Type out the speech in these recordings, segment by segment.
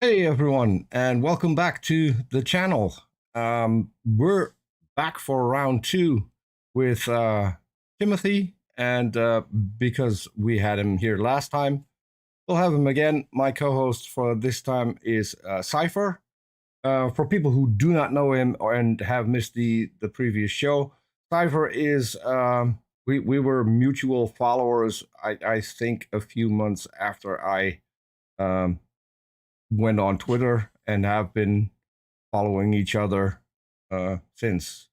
Hey everyone, and welcome back to the channel. We're back for round two with Timothy, and because we had him here last time, we'll have him again. My co-host for this time is Cypher. For people who do not know him and have missed the previous show, Cypher is we were mutual followers. I think a few months after I um, went on Twitter and have been following each other since.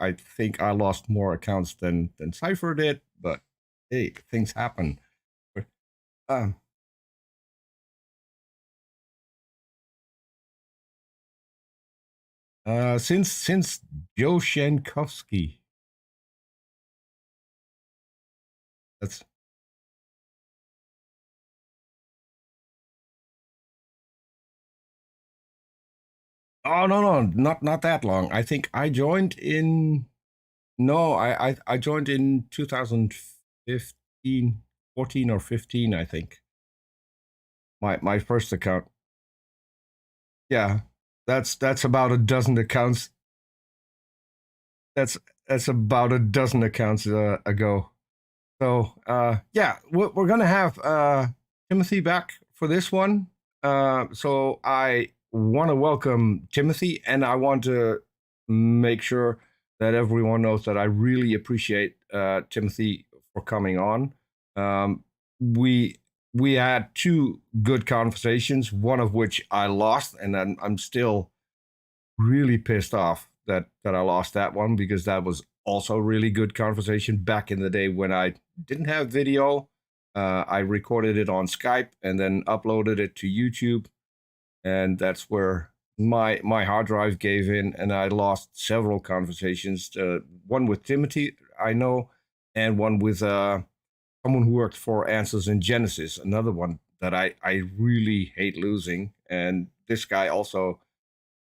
I think I lost more accounts than Cypher did, but hey, things happen. Um, since Joe Shankowski, that's not that long. I think I joined in no, I joined in 2015, 14 or 15, I think. My first account. Yeah, that's about a dozen accounts. That's that's about a dozen accounts ago. So yeah, we're gonna have Timothy back for this one. So I want to welcome Timothy, and I want to make sure that everyone knows that I really appreciate Timothy for coming on. Um, we we had two good conversations, one of which I lost, and I'm still really pissed off that I lost that one because that was also really good conversation back in the day when I didn't have video. I recorded it on Skype and then uploaded it to YouTube, and that's where my hard drive gave in, and I lost several conversations. One with Timothy, I know, and one with someone who worked for Answers in Genesis. Another one that I really hate losing, and this guy also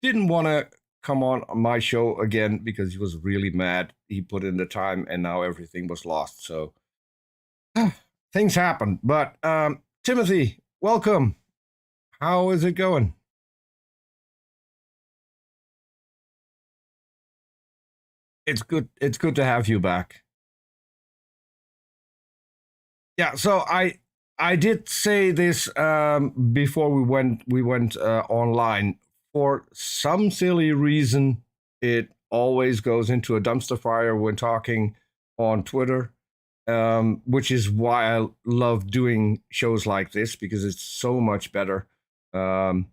didn't want to come on my show again because he was really mad. He put in the time and now everything was lost. So things happen. But Timothy, welcome. How is it going? It's good. It's good to have you back. Yeah. So I did say this before we went online. For some silly reason, it always goes into a dumpster fire when talking on Twitter, which is why I love doing shows like this because it's so much better. Um,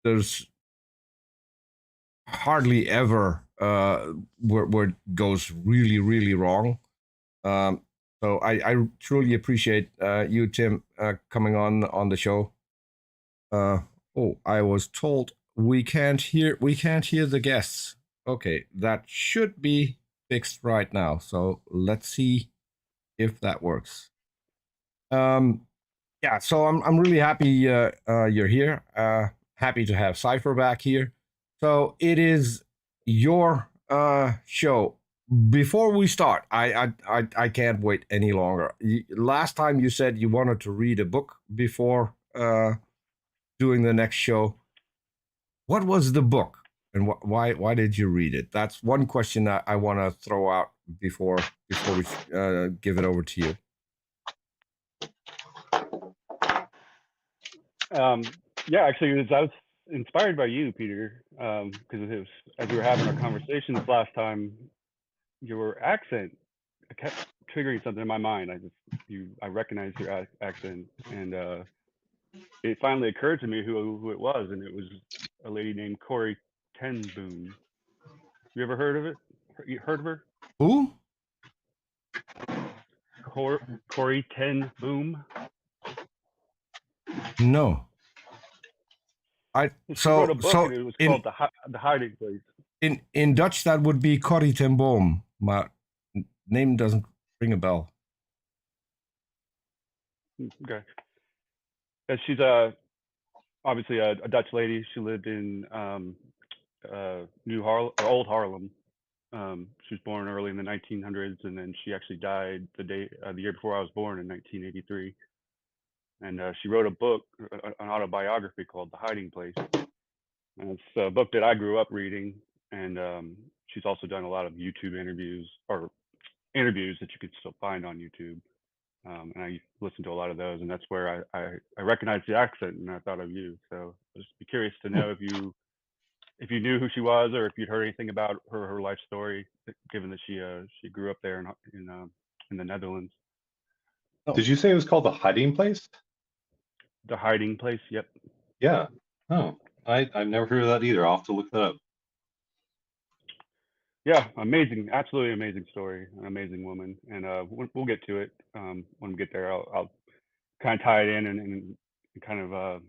there's hardly ever where it goes really, really wrong. Um, so I truly appreciate you, Tim, coming on the show. Uh, oh, I was told we can't hear the guests. Okay, that should be fixed right now. So let's see if that works. Um, yeah, so I'm really happy you're here. Happy to have Cypher back here. So it is your show. Before we start, I can't wait any longer. Last time you said you wanted to read a book before doing the next show. What was the book, and why did you read it? That's one question that I want to throw out before we give it over to you. Um, yeah, actually, I was inspired by you, Peter, because it was as we were having our conversations last time. Your accent kept triggering something in my mind. I recognized your accent, and it finally occurred to me who it was, and it was a lady named Corey Ten Boom. You ever heard of it? You heard of her? Who? Corey Ten Boom. No. I She wrote a so book, so and it was in called The Hiding Place. in Dutch that would be Corrie ten Boom. My name doesn't ring a bell. Okay. And she's obviously a Dutch lady. She lived in New Harlem or Old Harlem. She was born early in the 1900s, and then she actually died the year before I was born in 1983. and she wrote a book, an autobiography called The Hiding Place, and it's a book that I grew up reading. And she's also done a lot of YouTube interviews, or interviews that you could still find on YouTube. And I listened to a lot of those, and that's where I recognized the accent, and I thought of you. So I'd just be curious to know if you knew who she was, or if you'd heard anything about her life story, given that she grew up there in the Netherlands. No. Did you say it was called The Hiding Place? The Hiding Place. Yep. Yeah. Oh, I've never heard of that either. I'll have to look that up. Yeah, amazing, absolutely amazing story, an amazing woman, and we'll get to it when we get there. I'll kind of tie it in and kind of let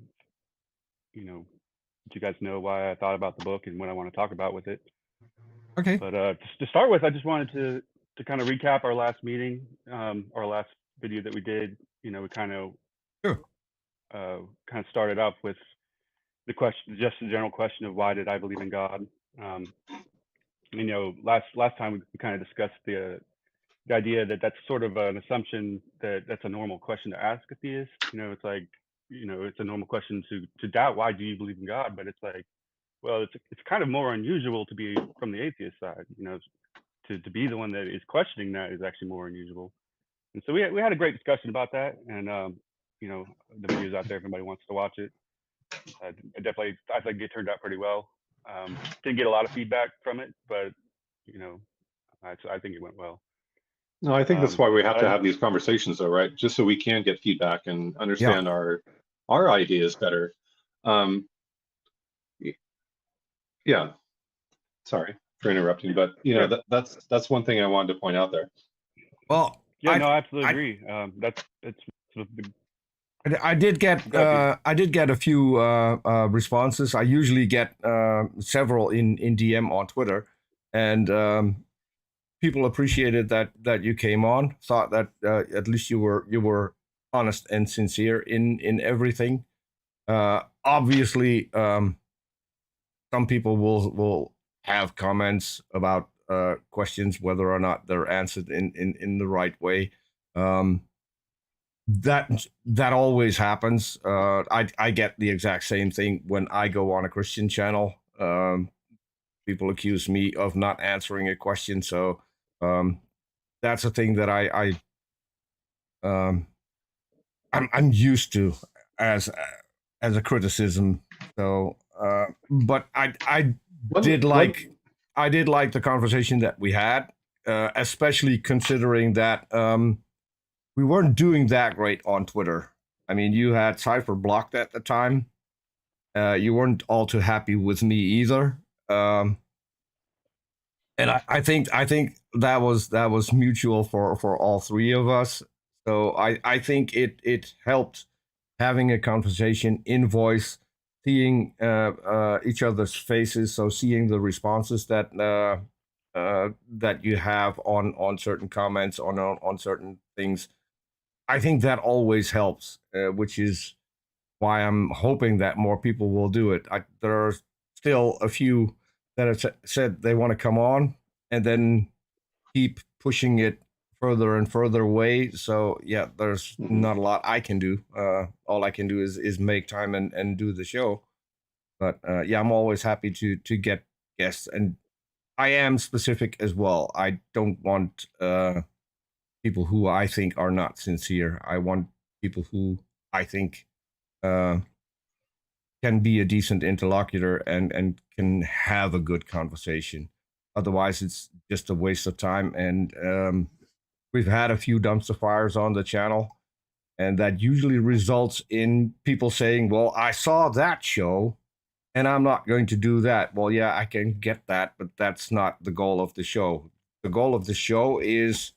you guys know why I thought about the book and what I want to talk about with it. Okay. But to start with, I just wanted to kind of recap our last meeting, our last video that we did. We kind of Sure. Started off with the question, just the general question of why did I believe in God. Last time we kind of discussed the idea that that's sort of an assumption that's a normal question to ask a theist. It's like, it's a normal question to doubt why do you believe in God, but it's like, well, it's kind of more unusual to be from the atheist side. To be the one that is questioning that is actually more unusual. And so we had a great discussion about that, and the video's out there if anybody wants to watch it. I think it turned out pretty well. Didn't get a lot of feedback from it, but I think it went well. No, I think that's why we have to I- have these conversations, though, right? Just so we can get feedback and understand our ideas better. Yeah. Sorry for interrupting, but Sure. that's one thing I wanted to point out there. Well, Yeah, no, I absolutely agree. I did get a few responses. I usually get several in DM on Twitter, and people appreciated that you came on. Thought that at least you were honest and sincere in everything. Obviously, some people will have comments about questions, whether or not they're answered in the right way. That always happens. I get the exact same thing when I go on a Christian channel. People accuse me of not answering a question, so that's a thing that I'm used to as a criticism. So, but I did like the conversation that we had, especially considering that we weren't doing that great on Twitter. I mean, you had Cypher blocked at the time. You weren't all too happy with me either. And I think that was mutual for all three of us. So I think it helped having a conversation in voice, seeing each other's faces, so seeing the responses that that you have on certain comments on certain things. I think that always helps, which is why I'm hoping that more people will do it. There are still a few that have said they want to come on and then keep pushing it further and further away. So yeah, there's not a lot I can do. All I can do is make time and do the show. But yeah, I'm always happy to get guests, and I am specific as well. I don't want people who I think are not sincere. I want people who I think can be a decent interlocutor and can have a good conversation. Otherwise, it's just a waste of time. And we've had a few dumpster fires on the channel, and that usually results in people saying, "Well, I saw that show, and I'm not going to do that." Well, yeah, I can get that, but that's not the goal of the show. The goal of the show is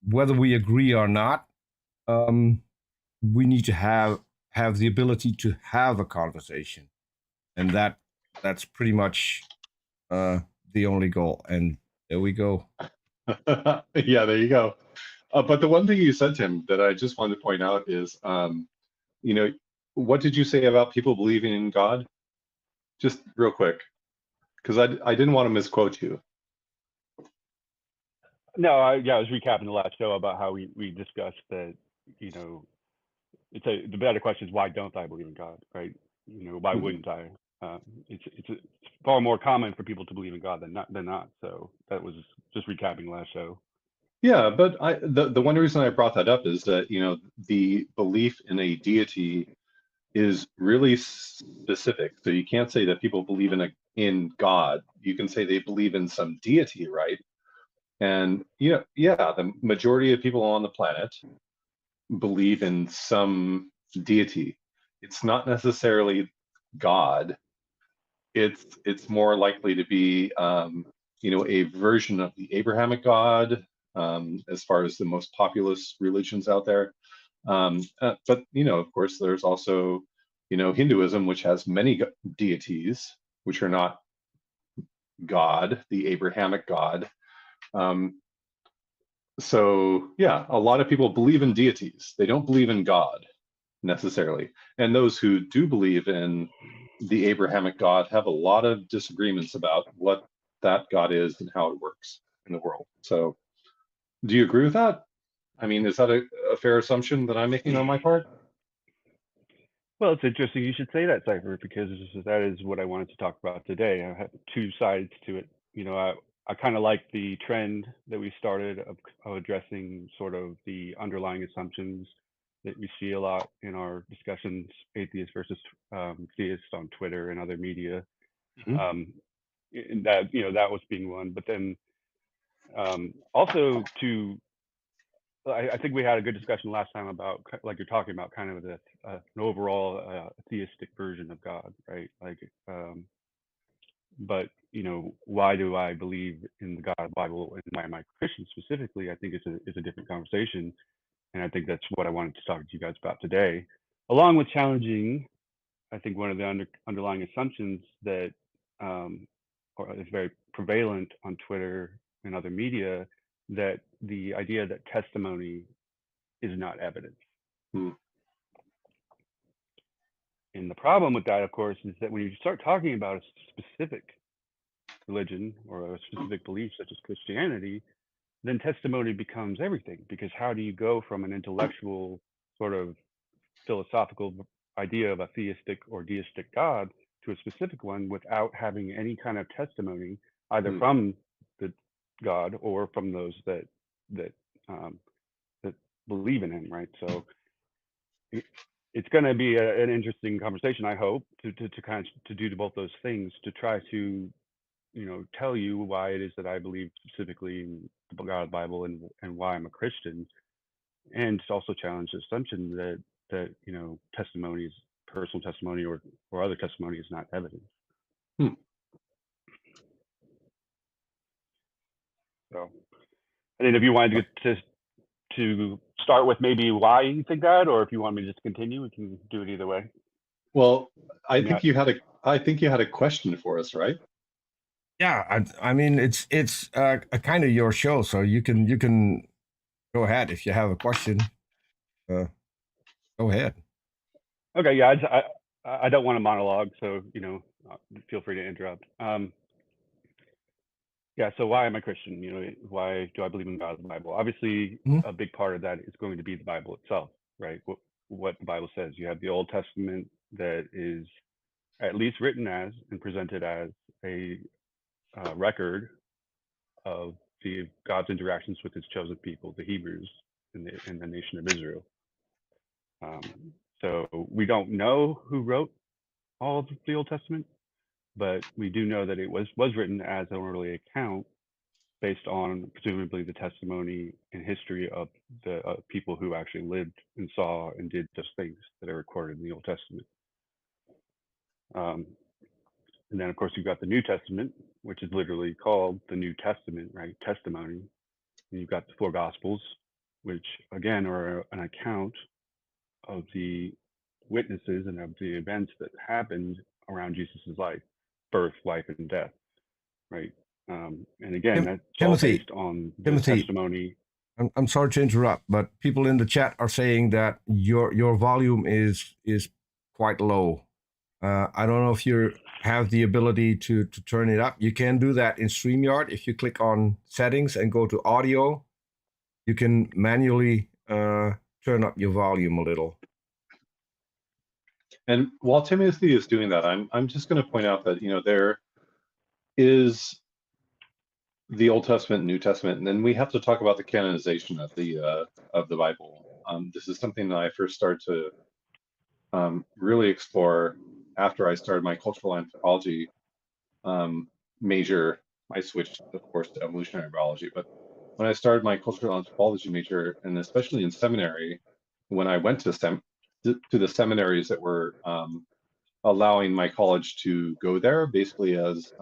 whether we agree or not, we need to have the ability to have a conversation, and that's pretty much the only goal. And there we go. Yeah, there you go. But the one thing you said to him that I just wanted to point out is, what did you say about people believing in God? Just real quick, because I didn't want to misquote you. No, I was recapping the last show about how we discussed that, the better question is, why don't I believe in God, right? Why Mhm. wouldn't I? It's far more common for people to believe in God than not. So that was just recapping last show. Yeah, but the one reason I brought that up is that the belief in a deity is really specific. So you can't say that people believe in God. You can say they believe in some deity, right? And yeah, the majority of people on the planet believe in some deity. It's not necessarily God. It's more likely to be a version of the Abrahamic God, as far as the most populous religions out there. But of course, there's also Hinduism, which has many deities, which are not God, the Abrahamic God. Um, so yeah, a lot of people believe in deities. They don't believe in God necessarily. And those who do believe in the Abrahamic God have a lot of disagreements about what that God is and how it works in the world. So do you agree with that? I mean, is that a fair assumption that I'm making on my part? Well, it's interesting you should say that, Cypher, because that is what I wanted to talk about today. I have two sides to it. I kind of like the trend that we started of addressing sort of the underlying assumptions that we see a lot in our discussions, atheist versus theist on Twitter and other media. Mhm. And that was being one. But then also I think we had a good discussion last time about, like you're talking about, kind of an overall theistic version of God, right? But why do I believe in the God of the Bible, and why am I Christian specifically? I think it's a different conversation, and I think that's what I wanted to talk to you guys about today, along with challenging, I think, one of the underlying assumptions that or is very prevalent on Twitter and other media, that the idea that testimony is not evidence. Mm. And the problem with that, of course, is that when you start talking about a specific religion or a specific belief, such as Christianity, then testimony becomes everything. Because how do you go from an intellectual sort of philosophical idea of a theistic or deistic God to a specific one without having any kind of testimony, either Mm. from the God or from those that um, that believe in Him, right? So it's going to be an interesting conversation, I hope, to kind of to do both those things, to try to tell you why it is that I believe specifically in the God of the Bible, and why I'm a Christian, and to also challenge the assumption that testimony is personal testimony, or other testimony is not evidence. Hmm. So I think if you wanted to start with maybe why you think that, or if you want me to just continue, we can do it either way. Well, I Yeah. think you had a question for us, right? Yeah, I mean it's a kind of your show, so you can go ahead if you have a question. Go ahead. Okay. Yeah. I don't want to monologue, so feel free to interrupt. Yeah. So why am I Christian? Why do I believe in God of the Bible? Obviously, Mhm. a big part of that is going to be the Bible itself, right? What the Bible says. You have the Old Testament that is at least written as and presented as a record of God's interactions with His chosen people, the Hebrews, in the nation of Israel. So we don't know who wrote all of the Old Testament, but we do know that it was written as an early account based on presumably the testimony and history of the people who actually lived and saw and did those things that are recorded in the Old Testament. And then, of course, you've got the New Testament, which is literally called the New Testament, right? Testimony. And you've got the four Gospels, which again are an account of the witnesses and of the events that happened around Jesus's life, birth, life, and death, right? And again, that's all Timothy, based on the Timothy, testimony. I'm sorry to interrupt, but people in the chat are saying that your volume is quite low. I don't know if you have the ability to turn it up. You can do that in StreamYard. If you click on settings and go to audio, you can manually turn up your volume a little. And while Timothy is doing that, I'm just going to point out that, you know, there is the Old Testament, New Testament, and then we have to talk about the canonization of the Bible. This is something that I first started to really explore after I started my cultural anthropology major. I switched, of course, to evolutionary biology, but when I started my cultural anthropology major, and especially in seminary, when I went to the seminaries that were allowing my college to go there, basically as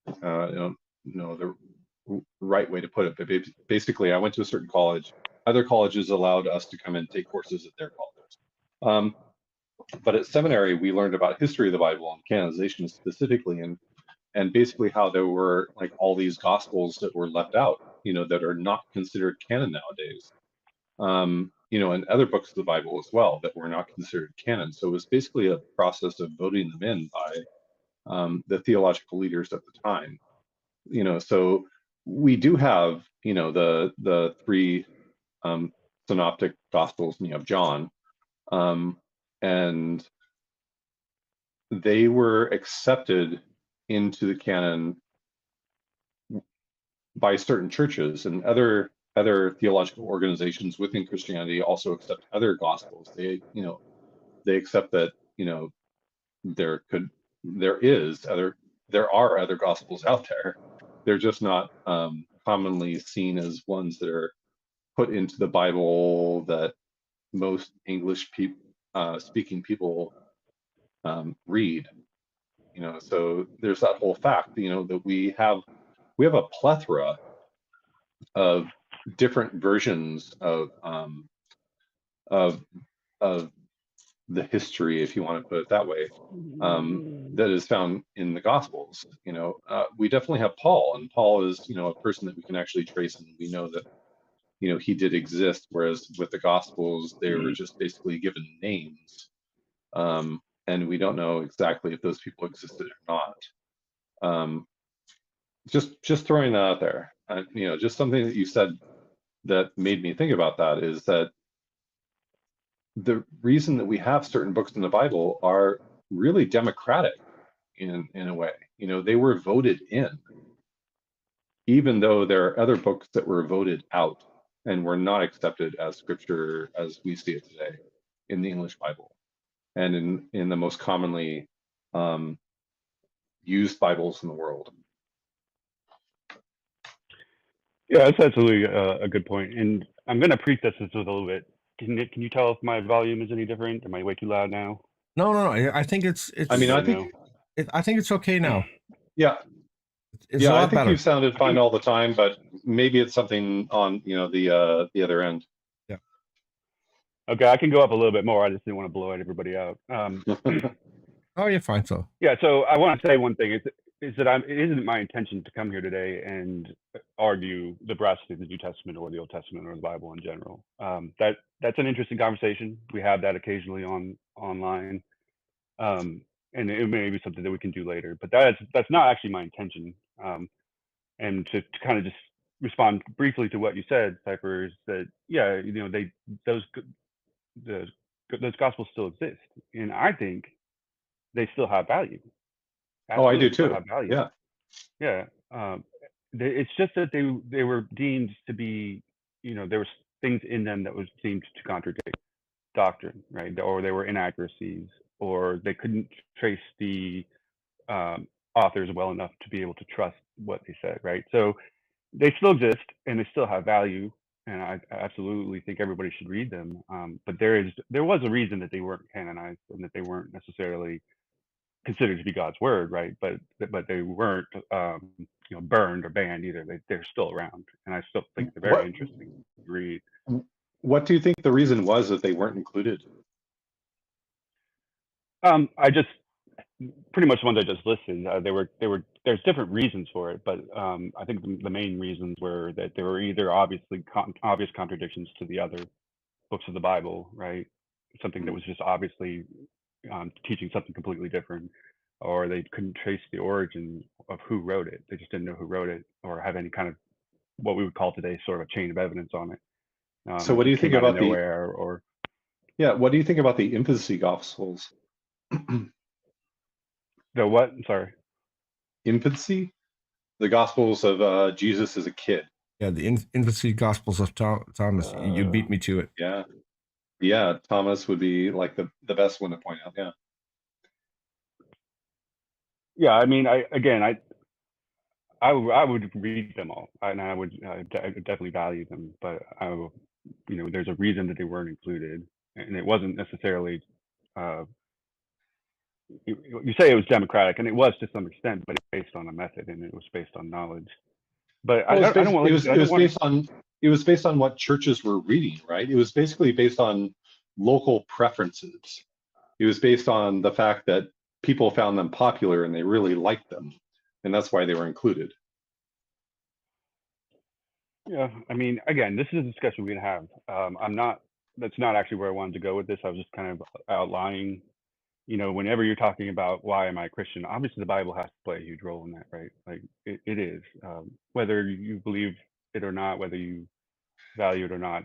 the right way to put it, but basically I went to a certain college. Other colleges allowed us to come and take courses at their colleges. But at seminary, we learned about history of the Bible and canonization specifically, and basically how there were like all these gospels that were left out, you know, that are not considered canon nowadays. You know, and other books of the Bible as well that were not considered canon. So it was basically a process of voting them in by the theological leaders at the time. You know, so we do have, you know, the three synoptic gospels, you know, John, and they were accepted into the canon by certain churches, and other theological organizations within Christianity also accept other gospels. They, you know, they accept that, you know, there are other gospels out there. They're just not commonly seen as ones that are put into the Bible that most English speaking people read. You know, so there's that whole fact, you know, that we have a plethora of different versions of of the history, if you want to put it that way, that is found in the Gospels. You know, we definitely have Paul, and Paul is, you know, a person that we can actually trace, and we know that, you know, he did exist. Whereas with the Gospels, they were just basically given names, and we don't know exactly if those people existed or not. Just throwing that out there. You know, just something that you said that made me think about that is that the reason that we have certain books in the Bible are really democratic in a way. You know, they were voted in, even though there are other books that were voted out and were not accepted as scripture as we see it today in the English Bible and in the most commonly used Bibles in the world. Yeah, that's absolutely a good point. And I'm going to preface this with a little bit. Can you tell if my volume is any different? Am I way too loud now? No. I think it's. I mean, I think it's okay now. Yeah. It's a lot I think better. you sounded fine all the time, but maybe it's something on, you know, the other end. Yeah. Okay, I can go up a little bit more. I just didn't want to blow everybody out. Oh, you're fine. So. Yeah. So I want to say one thing is that it isn't my intention to come here today and argue the veracity of the New Testament or the Old Testament or the Bible in general. That's an interesting conversation. We have that occasionally online. And it may be something that we can do later, but that's not actually my intention. And to kind of just respond briefly to what you said, Cypher, is that, yeah, you know, those gospels still exist, and I think they still have value. Oh, I do Absolutely still too. have value. Yeah. It's just that they were deemed to be, you know, there was things in them that was deemed to contradict doctrine, right? Or they were inaccuracies, or they couldn't trace the authors well enough to be able to trust what they said, right? So they still exist and they still have value, and I absolutely think everybody should read them. But there was a reason that they weren't canonized and that they weren't necessarily considered to be God's word, right? But they weren't you know, burned or banned either. They're still around, and I still think they're very interesting to read. What do you think the reason was that they weren't included? I just pretty much the ones I just listed. There's different reasons for it, but I think the main reasons were that there were either obvious contradictions to the other books of the Bible, right? Something that was just obviously teaching something completely different, or they couldn't trace the origin of who wrote it. They just didn't know who wrote it, or have any kind of what we would call today sort of a chain of evidence on it. So what do you think about Yeah, what do you think about the infancy gospels? The what? I'm sorry. Infancy? The gospels of Jesus as a kid. Yeah, the infancy Gospels of Thomas. You beat me to it. Yeah. Yeah, Thomas would be like the best one to point out. Yeah. Yeah, I mean, I would read them all, and I would definitely value them. But there's a reason that they weren't included, and it wasn't necessarily. You say it was democratic, and it was to some extent, but it's based on a method, and it was based on knowledge. But Well, I don't want. it was based on what churches were reading, right? It was basically based on local preferences. It was based on the fact that people found them popular and they really liked them, and that's why they were included. Yeah, I mean, again, this is a discussion we can have. That's not actually where I wanted to go with this. I was just kind of outlining, whenever you're talking about why am I a Christian, obviously the Bible has to play a huge role in that, right? Like it is, whether you believe it or not, whether you value it or not,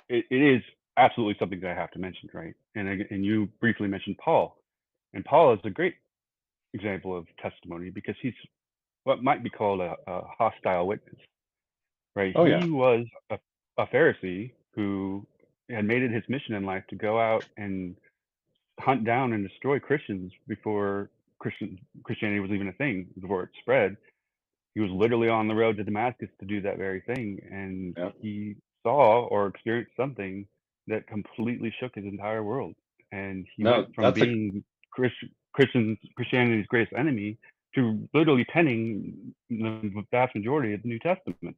it is absolutely something that I have to mention, right? And you briefly mentioned Paul, and Paul is a great example of testimony because he's what might be called a hostile witness, right? Oh yeah. He was a Pharisee who had made it his mission in life to go out and hunt down and destroy Christians before Christianity was even a thing, before it spread. He was literally on the road to Damascus to do that very thing, and Yeah. he saw or experienced something that completely shook his entire world. And he No, went from being Christianity's greatest enemy to literally penning the vast majority of the New Testament.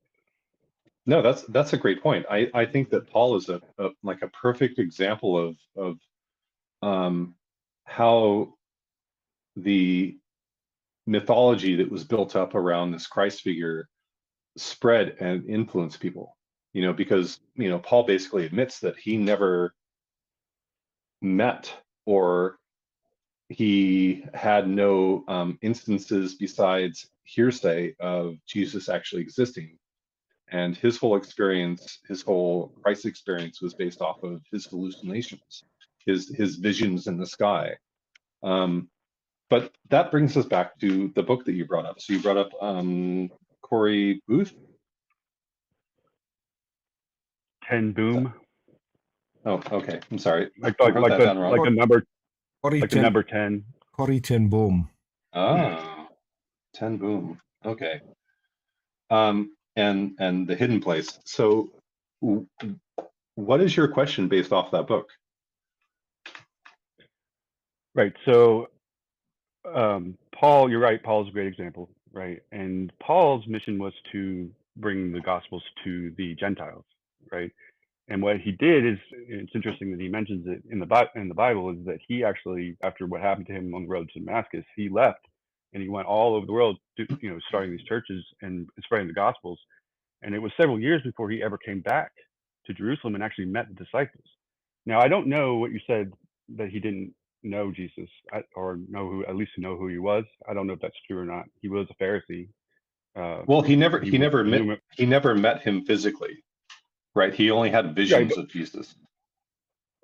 No, that's a great point. I think that Paul is a like a perfect example of how the mythology that was built up around this Christ figure spread and influenced people. Because Paul basically admits that he never met or he had no instances besides hearsay of Jesus actually existing. And his whole experience, his whole Christ experience was based off of his hallucinations, his visions in the sky. But that brings us back to the book that you brought up. So you brought up Corey Booth. Ten Boom. Oh, okay. I'm sorry. Like I wrote that down wrong. like the number Corrie like the number 10. Corrie ten Boom. Ah, 10 Boom. Okay. And the hidden place. So what is your question based off that book? Right. So Paul, you're right. Paul's a great example, right? And Paul's mission was to bring the Gospels to the Gentiles, right? And what he did is, it's interesting that he mentions it in the Bible, is that he actually, after what happened to him on the road to Damascus, he left and he went all over the world, starting these churches and spreading the Gospels. And it was several years before he ever came back to Jerusalem and actually met the disciples. Now, I don't know what you said that he didn't know Jesus or at least know who he was. I don't know if that's true or not. He was a Pharisee. Well, he never met him physically, right? He only had visions of Jesus.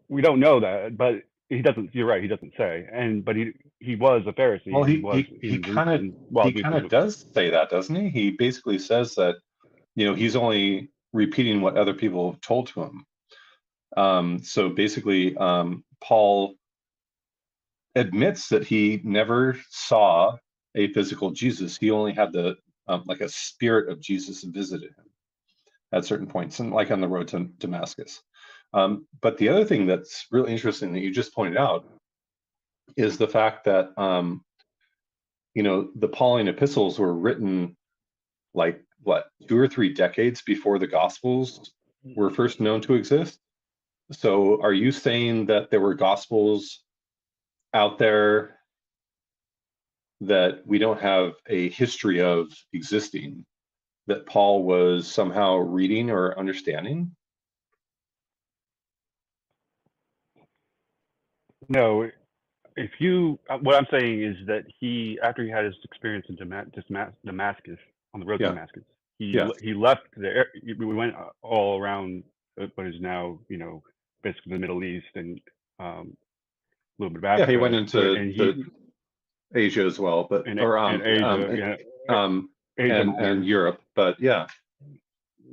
We don't know that, but he doesn't. You're right. He doesn't say. But he was a Pharisee. Well, he kind of does say that, doesn't he? He basically says that he's only repeating what other people have told to him. So basically, Paul admits that he never saw a physical Jesus. He only had the like a spirit of Jesus visited him at certain points, and like on the road to Damascus. But the other thing that's really interesting that you just pointed out is the fact that the Pauline epistles were written like what 2 or 3 decades before the Gospels were first known to exist. So are you saying that there were Gospels out there that we don't have a history of existing that Paul was somehow reading or understanding? No. What I'm saying is that after he had his experience in Damascus, on the road to Damascus, he left there. We went all around what is now, basically the Middle East and a little bit of Yeah, Africa. he went into and the Asia as well, but and or Asia, Asia and Minor. Europe, but yeah.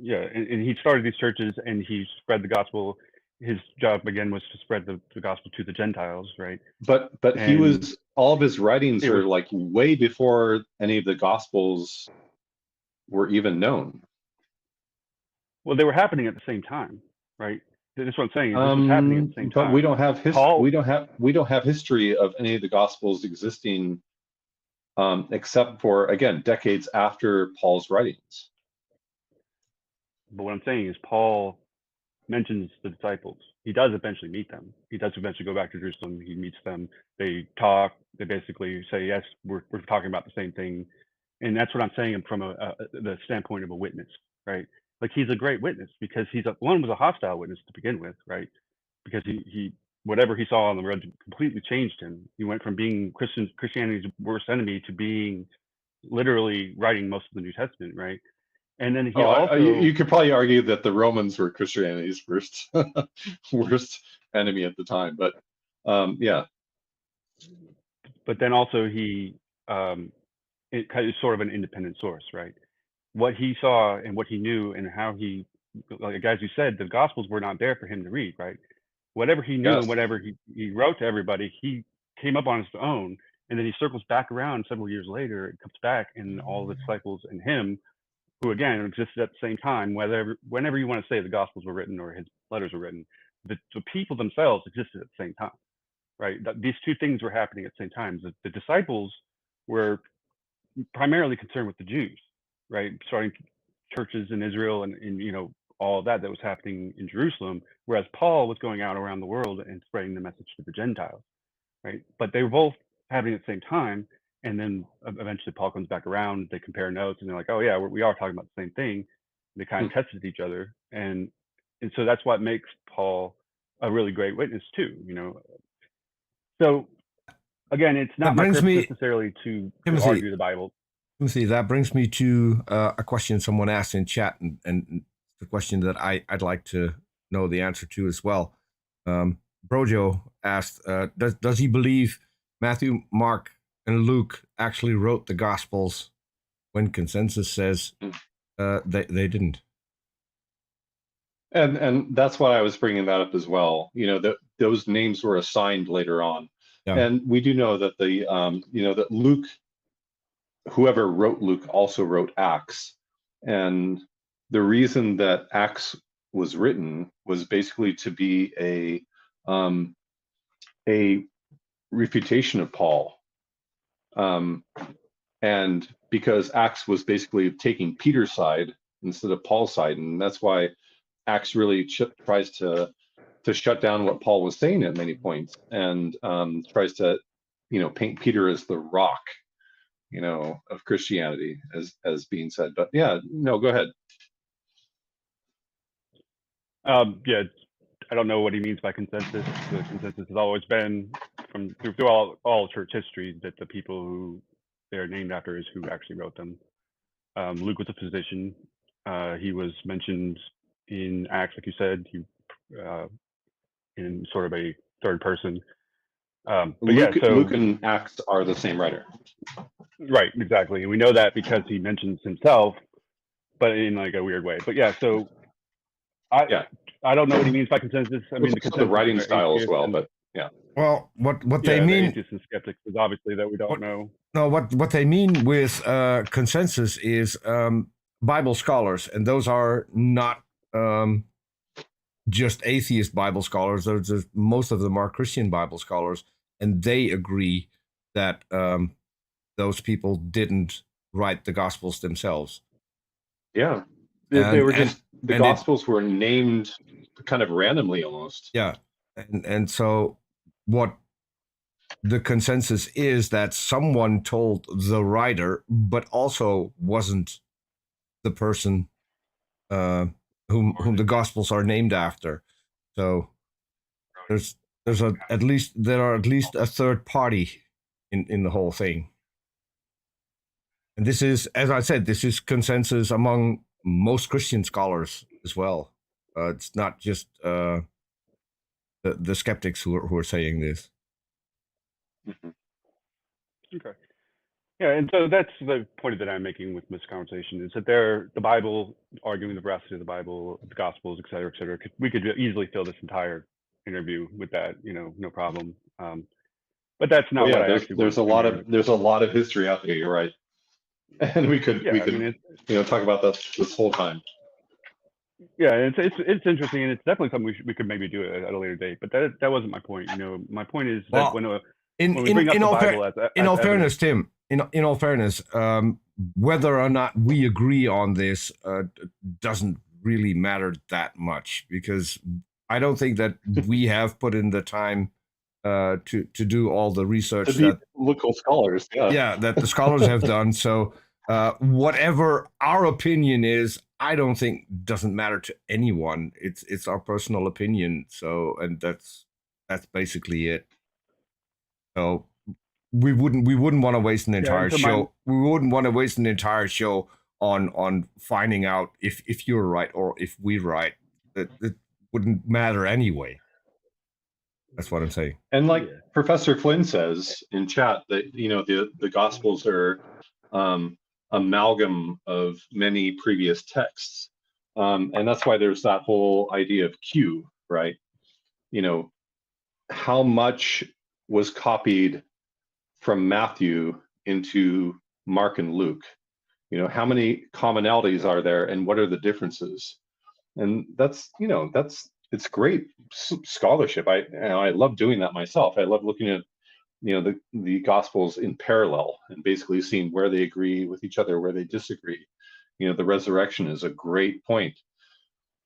Yeah, and he started these churches and he spread the gospel. His job again was to spread the gospel to the Gentiles, right? But he And was, all of his writings it are was, like way before any of the gospels were even known. well, they were happening at the same time, right? That's what I'm saying. This was happening at the same But time. we don't have Paul, we don't have history of any of the gospels existing, except for, again, decades after Paul's writings. but what I'm saying is Paul mentions the disciples. He does eventually meet them. He does eventually go back to Jerusalem. He meets them. They talk. They basically say, yes, we're talking about the same thing. And that's what I'm saying from the standpoint of a witness, right? Like he's a great witness because one was a hostile witness to begin with, right? Because he whatever he saw on the road completely changed him. He went from being Christianity's worst enemy to being literally writing most of the New Testament, right? And then he also, you could probably argue that the Romans were Christianity's worst worst enemy at the time, but yeah. But then also it is sort of an independent source, right? What he saw and what he knew and how he, like as you said, the Gospels were not there for him to read, right? Whatever he knew Yes. and whatever he wrote to everybody, he came up on his own, and then he circles back around several years later. It comes back, and all the disciples and him, who again existed at the same time, whenever you want to say the Gospels were written or his letters were written, the people themselves existed at the same time, right? These two things were happening at the same time. The disciples were primarily concerned with the Jews, right? Starting churches in Israel and all of that was happening in Jerusalem, whereas Paul was going out around the world and spreading the message to the Gentiles, right? But they were both happening at the same time, and then eventually Paul comes back around. They compare notes, and they're like, "Oh yeah, we are talking about the same thing." They kind of tested each other, and so that's what makes Paul a really great witness too. So again, it's not my purpose necessarily to argue the Bible. Timothy, that brings me to a question someone asked in chat, and the question that I'd like to know the answer to as well. Brojo asked, does he believe Matthew, Mark, and Luke actually wrote the Gospels when consensus says they didn't? And that's why I was bringing that up as well. Those names were assigned later on. Yeah. And we do know that that Luke, whoever wrote Luke, also wrote Acts. And the reason that Acts was written was basically to be a refutation of Paul. And because Acts was basically taking Peter's side instead of Paul's side, and that's why Acts really tries to shut down what Paul was saying at many points, and tries to paint Peter as the rock of Christianity, as being said. But yeah, no, go ahead. Yeah, I don't know what he means by consensus. The consensus has always been through all church history that the people who they're named after is who actually wrote them. Luke was a physician. He was mentioned in Acts, like you said, in sort of a third person. Luke and Acts are the same writer. Right, exactly. And we know that because he mentions himself, but in like a weird way. But yeah, so I don't know what he means by consensus. I mean, the writing style as well, but yeah. Well, what they mean, atheists and skeptics, is obviously that we don't know. No, what they mean with consensus is Bible scholars, and those are not just atheist Bible scholars. Most of them are Christian Bible scholars, and they agree that those people didn't write the Gospels themselves. Yeah, they were just the Gospels were named kind of randomly almost. Yeah, and so what the consensus is that someone told the writer, but also wasn't the person whom the Gospels are named after. So there are at least a third party in the whole thing. And this is, as I said, this is consensus among most Christian scholars as well. It's not just the skeptics who are saying this. Mhm. Okay. Yeah, and so that's the point that I'm making with this conversation, is that the Bible, arguing the veracity of the Bible, the Gospels, et cetera, et cetera. We could easily fill this entire interview with that, no problem. But that's Well, not what yeah, I actually there's wanted a to do lot here. of history out there. You're right, and we could Yeah, I mean, talk about this whole time. yeah, it's interesting, and it's definitely something we could maybe do at a later date. But that wasn't my point. My point is that Well, when we bring up the Bible as in all evidence, fairness, Tim, in all fairness, whether or not we agree on this doesn't really matter that much, because I don't think that we have put in the time to do all the research To be local scholars, that the scholars have done. So whatever our opinion is, I don't think doesn't matter to anyone. It's our personal opinion. So, and that's basically it. So we wouldn't want to waste an entire show. We wouldn't want to waste an entire show on finding out if you're right or if we're right. It wouldn't matter anyway. That's what I'm saying. And like Professor Flynn says in chat, that the Gospels are amalgam of many previous texts, and that's why there's that whole idea of Q, right? How much was copied from Matthew into Mark and Luke? How many commonalities are there, and what are the differences? And it's great scholarship. I love doing that myself. I love looking at the Gospels in parallel and basically seeing where they agree with each other, where they disagree. The resurrection is a great point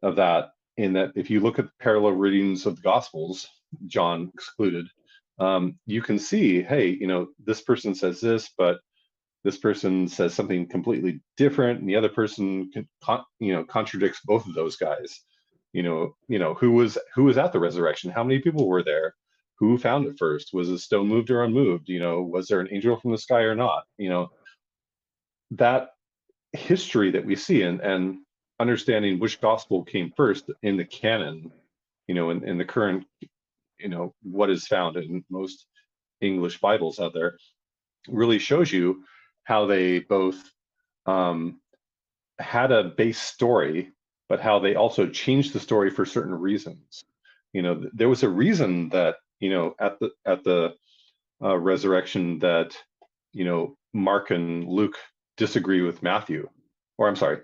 of that, in that if you look at the parallel readings of the Gospels, John excluded, you can see, hey, this person says this, but this person says something completely different, and the other person contradicts both of those guys. Who was at the resurrection? How many people were there? Who found it first? Was the stone moved or unmoved? Was there an angel from the sky or not? That history that we see, and understanding which gospel came first in the canon, in the current, what is found in most English Bibles out there, really shows you how they both had a base story, but how they also changed the story for certain reasons. There was a reason that at the resurrection that Mark and Luke disagree with Matthew, or I'm sorry,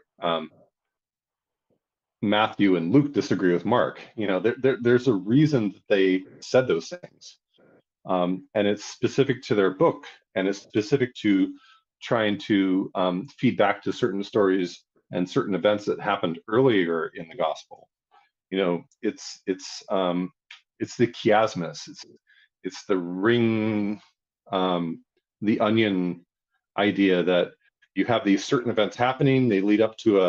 Matthew and Luke disagree with Mark. There's a reason that they said those things, and it's specific to their book, and it's specific to trying to feed back to certain stories and certain events that happened earlier in the gospel. It's the chiasmus. It's the ring, the onion idea that you have these certain events happening. They lead up to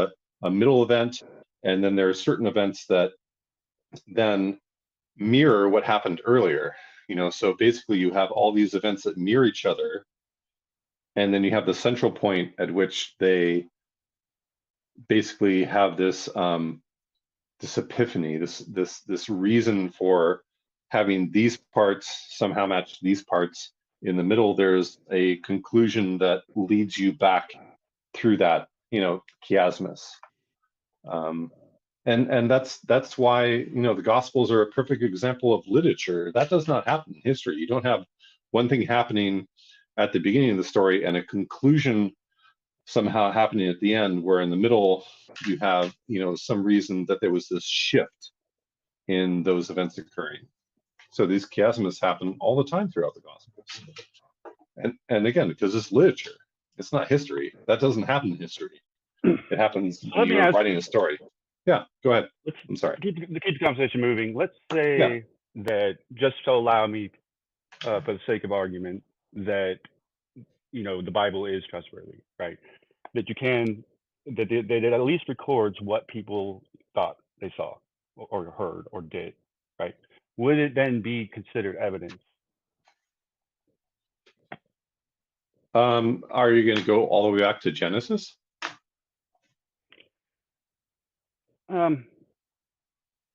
a middle event, and then there are certain events that then mirror what happened earlier. So basically you have all these events that mirror each other, and then you have the central point at which they basically have this this epiphany, this reason for having these parts somehow match these parts. In the middle, there's a conclusion that leads you back through that, chiasmus. And that's why the Gospels are a perfect example of literature. That does not happen in history. You don't have one thing happening at the beginning of the story and a conclusion somehow happening at the end, where in the middle you have some reason that there was this shift in those events occurring. So these chiasms happen all the time throughout the Gospels. And again, because it's literature, it's not history. That doesn't happen in history. It happens when you're writing a story. Yeah, go ahead. I'm sorry. Keep the conversation moving. Let's say that, just to allow me, for the sake of argument, that the Bible is trustworthy, right? That it at least records what people thought they saw or heard or did, right? Would it then be considered evidence? Are you going to go all the way back to Genesis?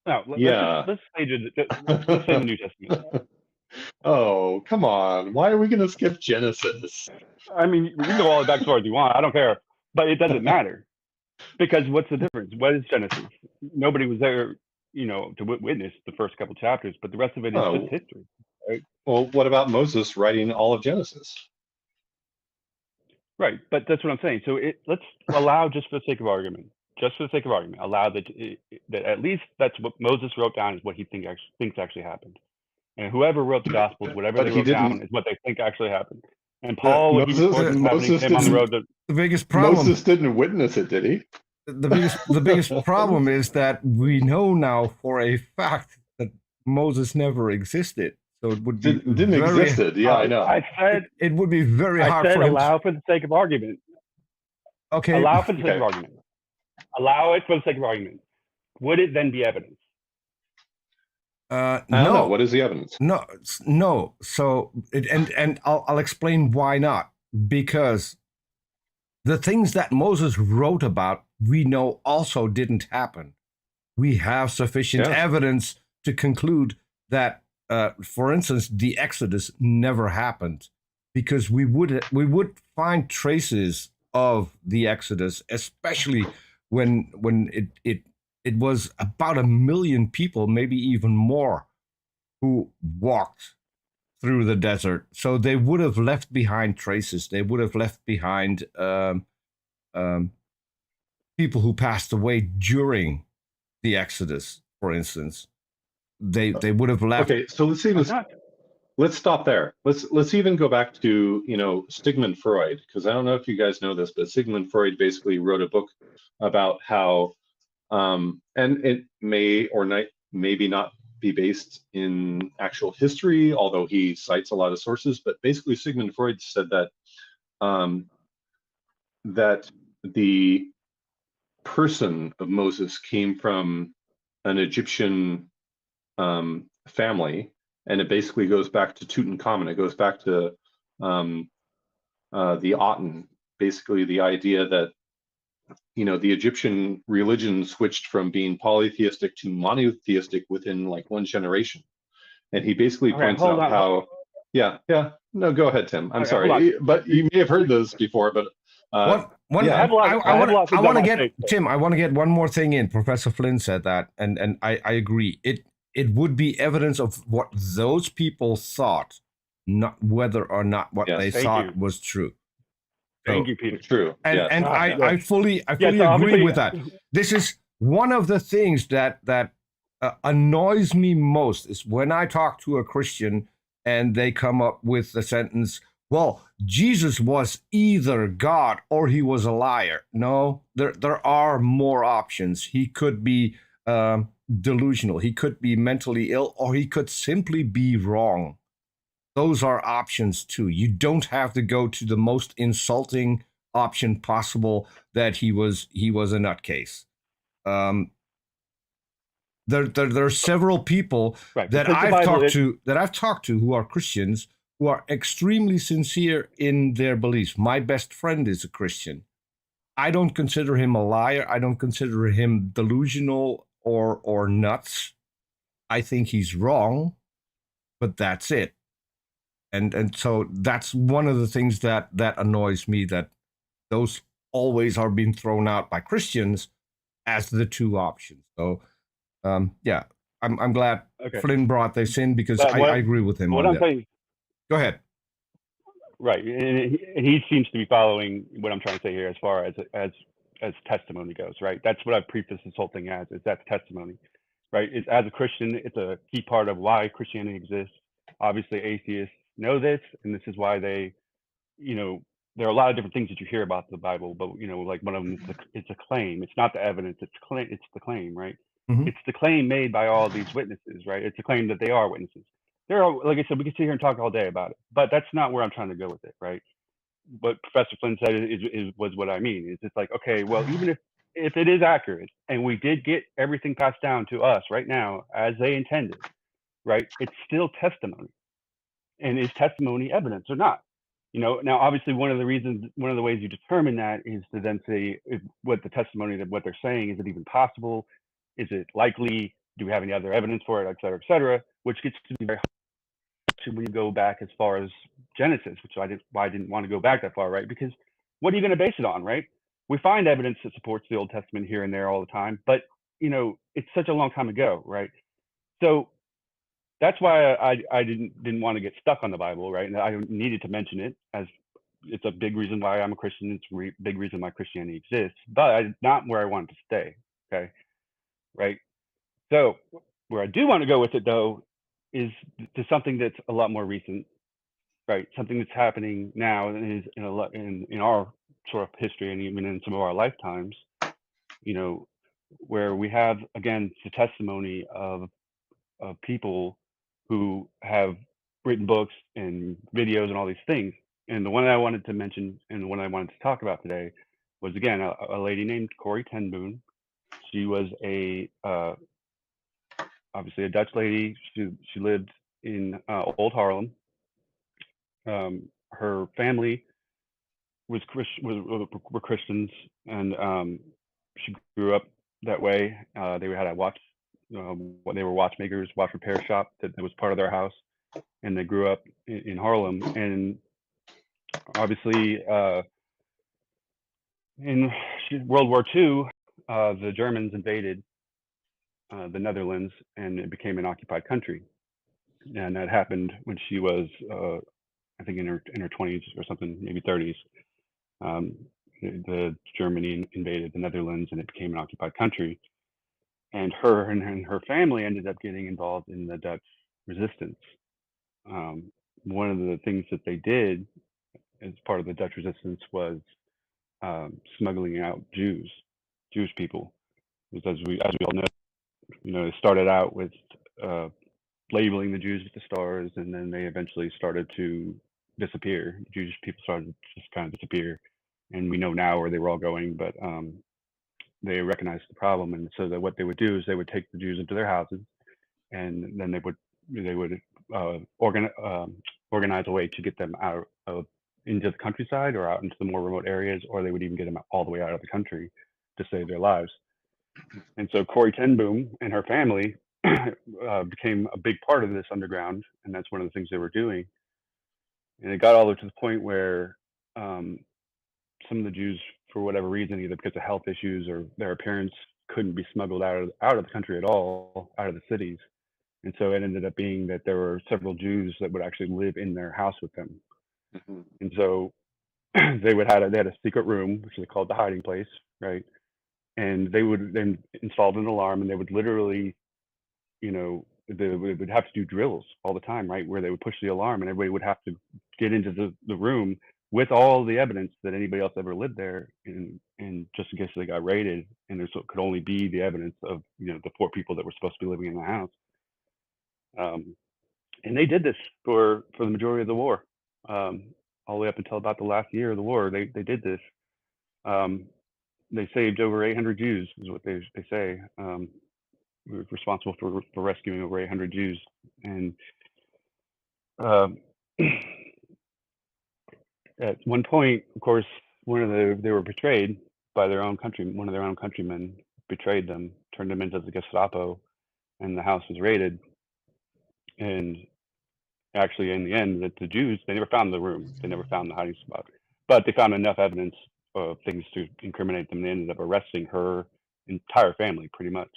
No, Yeah. let's say let's say the New Testament. Oh, come on. Why are we going to skip Genesis? I mean, we can go all the way back as far as you want. I don't care, but it doesn't matter because what's the difference? What is Genesis? Nobody was there, to witness the first couple chapters, but the rest of it is just Oh, history, right? well, what about Moses writing all of Genesis? Right, but that's what I'm saying. So let's allow, just for the sake of argument, allow that at least that's what Moses wrote down is what he thinks actually happened. And whoever wrote the Gospels, whatever But they he wrote down didn't. is what they think actually happened. And Paul, what he Moses records is happening to Moses him on the didn't road to. The biggest problem. Moses didn't witness it, did he? The biggest problem is that we know now for a fact that Moses never existed. So it would be Didn't existed. Yeah, I know. I said it would be very hard I said for him. allow for the sake of argument. Okay. Allow for the sake Okay. of argument. Allow it for the sake of argument. Would it then be evidence? I don't know. No. What is the evidence? No. So and I'll explain why not. Because the things that Moses wrote about, we know also didn't happen. We have sufficient evidence to conclude that, for instance, the Exodus never happened, because we would find traces of the Exodus, especially when it was about 1 million people, maybe even more, who walked through the desert. So they would have left behind traces. They would have left behind people who passed away during the Exodus, for instance. They would have left. Okay, so let's stop there. Let's even go back to Sigmund Freud, because I don't know if you guys know this, but Sigmund Freud basically wrote a book about how and it may or maybe not be based in actual history, although he cites a lot of sources. But basically, Sigmund Freud said that that the person of Moses came from an Egyptian family, and it basically goes back to Tutankhamun. It goes back to the Aten. Basically, the idea that the Egyptian religion switched from being polytheistic to monotheistic within like one generation. And he basically points out how, no, go ahead, Tim. I'm sorry, but you may have heard this before, but I want to get Tim. I want to get one more thing in. Professor Flynn said that, and I agree. It would be evidence of what those people thought, not whether or not what they thought was true. Thank you, Peter. True. And I fully agree with that. This is one of the things that annoys me most, is when I talk to a Christian and they come up with the sentence, well, Jesus was either God or he was a liar. No, there are more options. He could be delusional. He could be mentally ill, or he could simply be wrong. Those are options too. You don't have to go to the most insulting option possible, that he was a nutcase. There are several people that I've talked to who are Christians, who are extremely sincere in their beliefs. My best friend is a Christian. I don't consider him a liar. I don't consider him delusional or nuts. I think he's wrong, but that's it. And so that's one of the things that annoys me, that those always are being thrown out by Christians as the two options. So, I'm glad Flynn brought this in, because I agree with him on that. Saying, go ahead. Right, and he seems to be following what I'm trying to say here as far as testimony goes. Right, that's what I've prefaced this whole thing as, is that's testimony. Right, as a Christian, it's a key part of why Christianity exists. Obviously, atheists know this, and this is why they, there are a lot of different things that you hear about the Bible, but like one of them is it's a claim. It's not the evidence. It's the claim, right? Mm-hmm. It's the claim made by all these witnesses, right? It's a claim that they are witnesses. There are, like I said, we can sit here and talk all day about it, but that's not where I'm trying to go with it, right? What Professor Flynn said was what I mean. It's just like, okay, well, even if it is accurate, and we did get everything passed down to us right now as they intended, right? It's still testimony. And is testimony evidence or not? Now obviously one of the ways you determine that is to then say what the testimony, that what they're saying, is it even possible? Is it likely do we have any other evidence for it, et cetera, which gets to be very hard to when you go back as far as Genesis, which why I didn't want to go back that far, right? Because what are you going to base it on, right? We find evidence that supports the Old Testament here and there all the time, but it's such a long time ago, right? So that's why I didn't want to get stuck on the Bible, right? And I needed to mention it, as it's a big reason why I'm a Christian. It's a big reason why Christianity exists, but not where I wanted to stay. Okay, right? So where I do want to go with it, though, is to something that's a lot more recent, right? Something that's happening now and is in our sort of history and even in some of our lifetimes, where we have, again, the testimony of people who have written books and videos and all these things. And the one I wanted to mention and the one I wanted to talk about today was, again, a lady named Corrie ten Boom. She was obviously a Dutch lady. She lived in Old Harlem. Her family were Christians, and she grew up that way. They had a they were watchmakers, watch repair shop that was part of their house, and they grew up in Harlem. And obviously, in World War II, the Germans invaded the Netherlands, and it became an occupied country. And that happened when she was, I think, in her 20s or something, maybe 30s. The Germany invaded the Netherlands, and it became an occupied country. And her and her family ended up getting involved in the Dutch resistance. One of the things that they did as part of the Dutch resistance was smuggling out Jewish people. Because as we all know, it started out with labeling the Jews with the stars, and then they eventually started to disappear. Jewish people started to just kind of disappear, and we know now where they were all going, but they recognized the problem. And so that what they would do is they would take the Jews into their houses, and then they would organize a way to get them out of into the countryside or out into the more remote areas, or they would even get them all the way out of the country to save their lives. And so Corrie ten Boom and her family became a big part of this underground, and that's one of the things they were doing. And it got all the way to the point where some of the Jews, for whatever reason, either because of health issues or their appearance, couldn't be smuggled out of the country at all, out of the cities. And so it ended up being that there were several Jews that would actually live in their house with them. Mm-hmm. And so they had a secret room, which they called the hiding place, right? And they would then install an alarm, and they would literally, they would have to do drills all the time, right? Where they would push the alarm, and everybody would have to get into the room with all the evidence that anybody else ever lived there, and just in case they got raided, and there could only be the evidence of, the 4 people that were supposed to be living in the house. And they did this for the majority of the war, all the way up until about the last year of the war. They did this. They saved over 800 Jews, is what they say. We were responsible for rescuing over 800 Jews. And at one point, of course, they were betrayed by their own country. One of their own countrymen betrayed them, turned them into the Gestapo, and the house was raided. And actually, in the end, the Jews, they never found the room. They never found the hiding spot. But they found enough evidence of things to incriminate them. They ended up arresting her entire family, pretty much.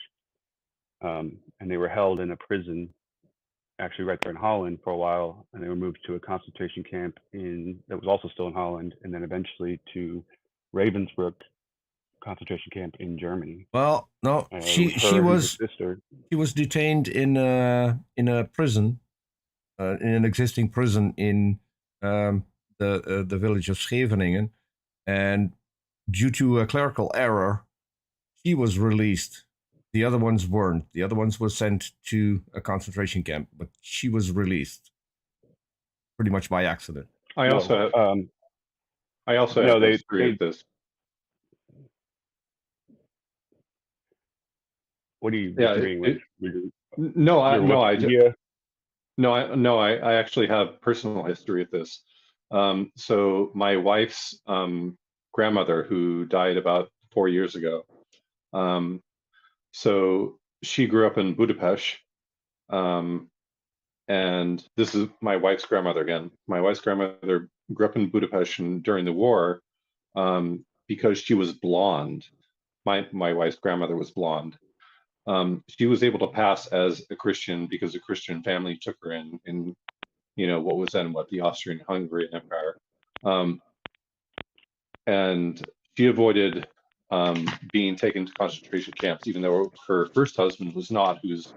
And they were held in a prison, actually right there in Holland for a while. And they were moved to a concentration camp that was also still in Holland, and then eventually to Ravensbrück concentration camp in Germany. Well, no, she was detained in a prison, in an existing prison in the village of Scheveningen, and due to a clerical error, she was released. The other ones weren't. The other ones were sent to a concentration camp, but she was released pretty much by accident. I also have history of this. What are you agreeing with? I actually have personal history of this. So my wife's grandmother, who died about 4 years ago, so she grew up in Budapest. And this is my wife's grandmother again. My wife's grandmother grew up in Budapest during the war because she was blonde. My wife's grandmother was blonde. She was able to pass as a Christian because a Christian family took her in what was then the Austrian-Hungarian Empire. And she avoided being taken to concentration camps, even though her first husband was not, whose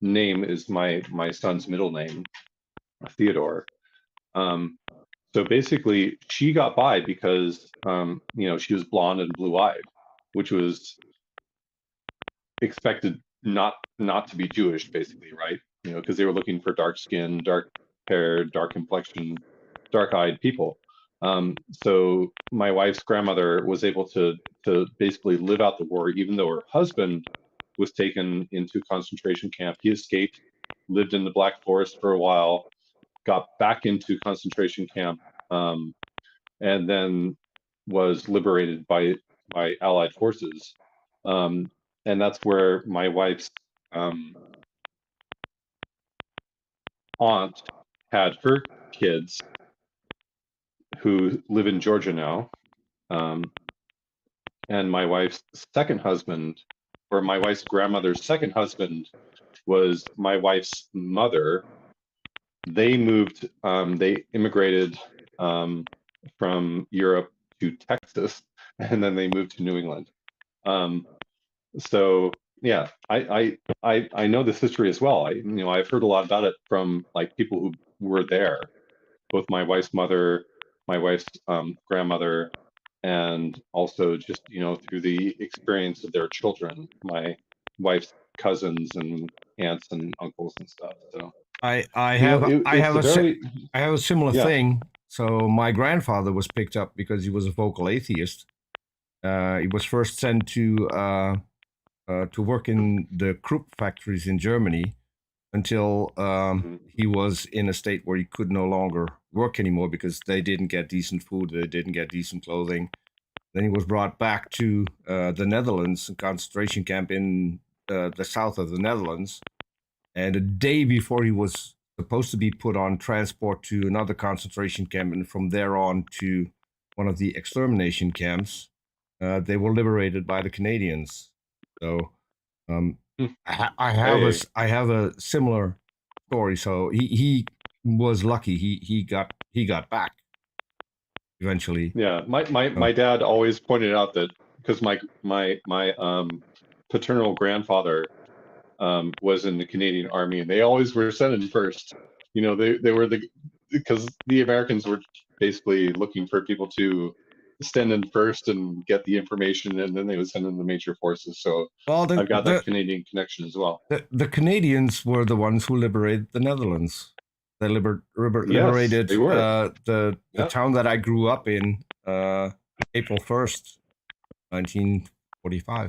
name is my son's middle name, Theodore. So basically, she got by because she was blonde and blue-eyed, which was expected not to be Jewish, basically, right? Because they were looking for dark skin, dark hair, dark complexion, dark-eyed people. So my wife's grandmother was able to basically live out the war, even though her husband was taken into concentration camp. He escaped, lived in the Black Forest for a while, got back into concentration camp, and then was liberated by Allied forces. And that's where my wife's aunt had her kids, who live in Georgia now. And my wife's second husband, or my wife's grandmother's second husband, was my wife's mother. They moved, they immigrated from Europe to Texas, and then they moved to New England. So yeah, I know this history as well. I've heard a lot about it from people who were there, both my wife's mother, my wife's grandmother, and also just through the experience of their children, my wife's cousins and aunts and uncles and stuff. So I have a similar Yeah. thing. So my grandfather was picked up because he was a vocal atheist. He was first sent to work in the Krupp factories in Germany until he was in a state where he could no longer work anymore because they didn't get decent food, they didn't get decent clothing. Then he was brought back to the Netherlands, a concentration camp in the south of the Netherlands. And a day before he was supposed to be put on transport to another concentration camp, and from there on to one of the extermination camps, they were liberated by the Canadians. So I have a similar story. So he was lucky. He got back eventually. Yeah, my dad always pointed out that because my paternal grandfather was in the Canadian Army, and they always were sent in first. They were because the Americans were basically looking for people to stand in first and get the information, and then they would send in the major forces. So I've got that Canadian connection as well. The Canadians were the ones who liberated the Netherlands. They liberated Yes, they were. the town that I grew up in, April 1st, 1945.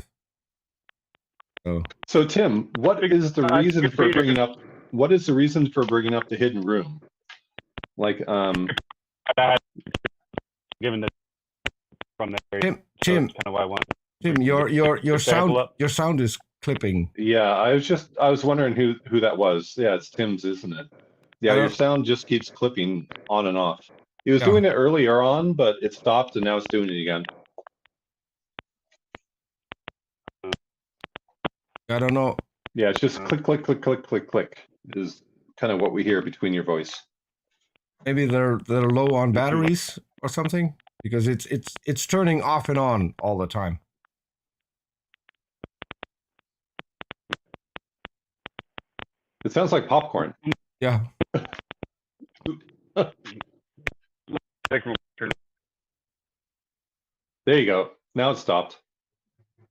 So Tim, what is the reason for bringing up? What is the reason for bringing up the hidden room? Given that from there, Tim, kind of why I wanted. Tim, your sound is clipping. Yeah, I was wondering who that was. Yeah, it's Tim's, isn't it? Yeah, your sound just keeps clipping on and off. He was doing it earlier on, but it stopped, and now it's doing it again. I don't know. Yeah, it's just click, click, click, click, click, click is kind of what we hear between your voice. Maybe they're low on batteries or something, because it's turning off and on all the time. It sounds like popcorn. Yeah. There you go. Now it stopped.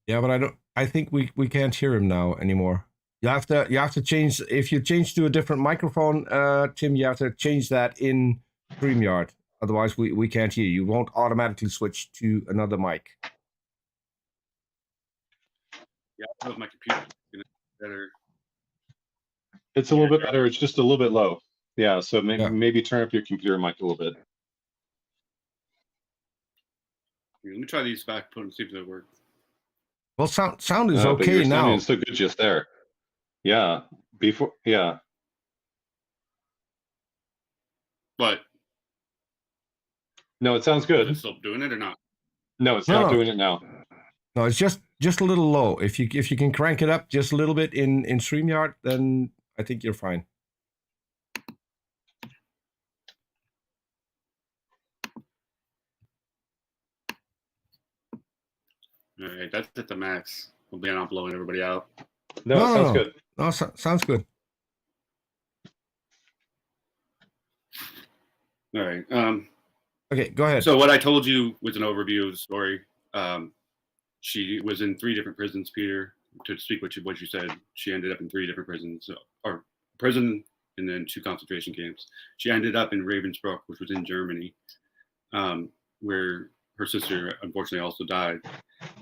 Yeah, but I think we can't hear him now anymore. You have to change. If you change to a different microphone, Tim, you have to change that in StreamYard. Otherwise, we can't hear you. You won't automatically switch to another mic. Yeah, I with my computer. Better. It's a little bit better. It's just a little bit low. Yeah, so maybe turn up your computer mic a little bit. Let me try these back, put them, see if they work. Well, sound is But you're okay sounding now. so good just there. Yeah. Before, yeah. But No, it sounds is good. it still doing it or not? No, it's No, not no, doing it now. no. It's just a little low. If you can crank it up just a little bit in StreamYard, then I think you're fine. All right, that's at the max. Hopefully, I'm not blowing everybody out. No, it sounds good. No, sounds good. All right. Okay, go ahead. So what I told you was an overview of the story. She was in 3 different prisons, Peter. To speak what you said, she ended up in 3 different prisons, or prison and then 2 concentration camps. She ended up in Ravensbrück, which was in Germany, where her sister unfortunately also died.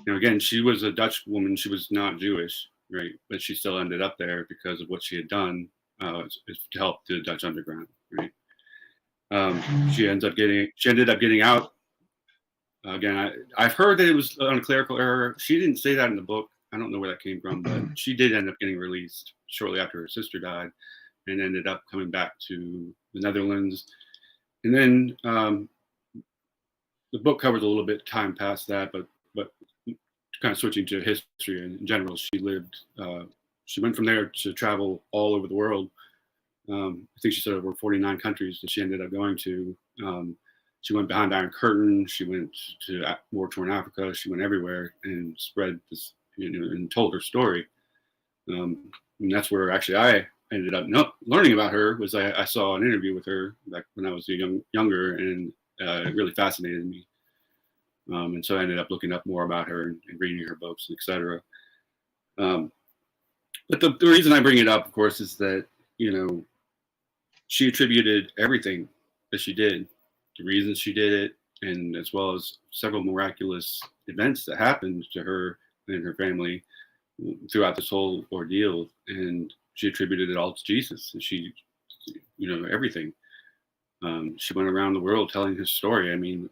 Now, again, she was a Dutch woman. She was not Jewish, right? But she still ended up there because of what she had done to help the Dutch underground, right? She ended up getting out. Again, I've heard that it was on a clerical error. She didn't say that in the book. I don't know where that came from, but she did end up getting released shortly after her sister died, and ended up coming back to the Netherlands. And then the book covers a little bit time past that, but kind of switching to history in general, she went from there to travel all over the world. I think she said over 49 countries that she ended up going to. She went behind Iron Curtain. She went to war-torn Africa. She went everywhere and spread this, and told her story. And that's where actually I ended up learning about her. Was I saw an interview with her back when I was younger, and it really fascinated me. And so I ended up looking up more about her and reading her books, etc. But the reason I bring it up, of course, is that she attributed everything that she did, the reasons she did it, and as well as several miraculous events that happened to her and her family throughout this whole ordeal. And she attributed it all to Jesus. And she, everything. She went around the world telling his story. I mean,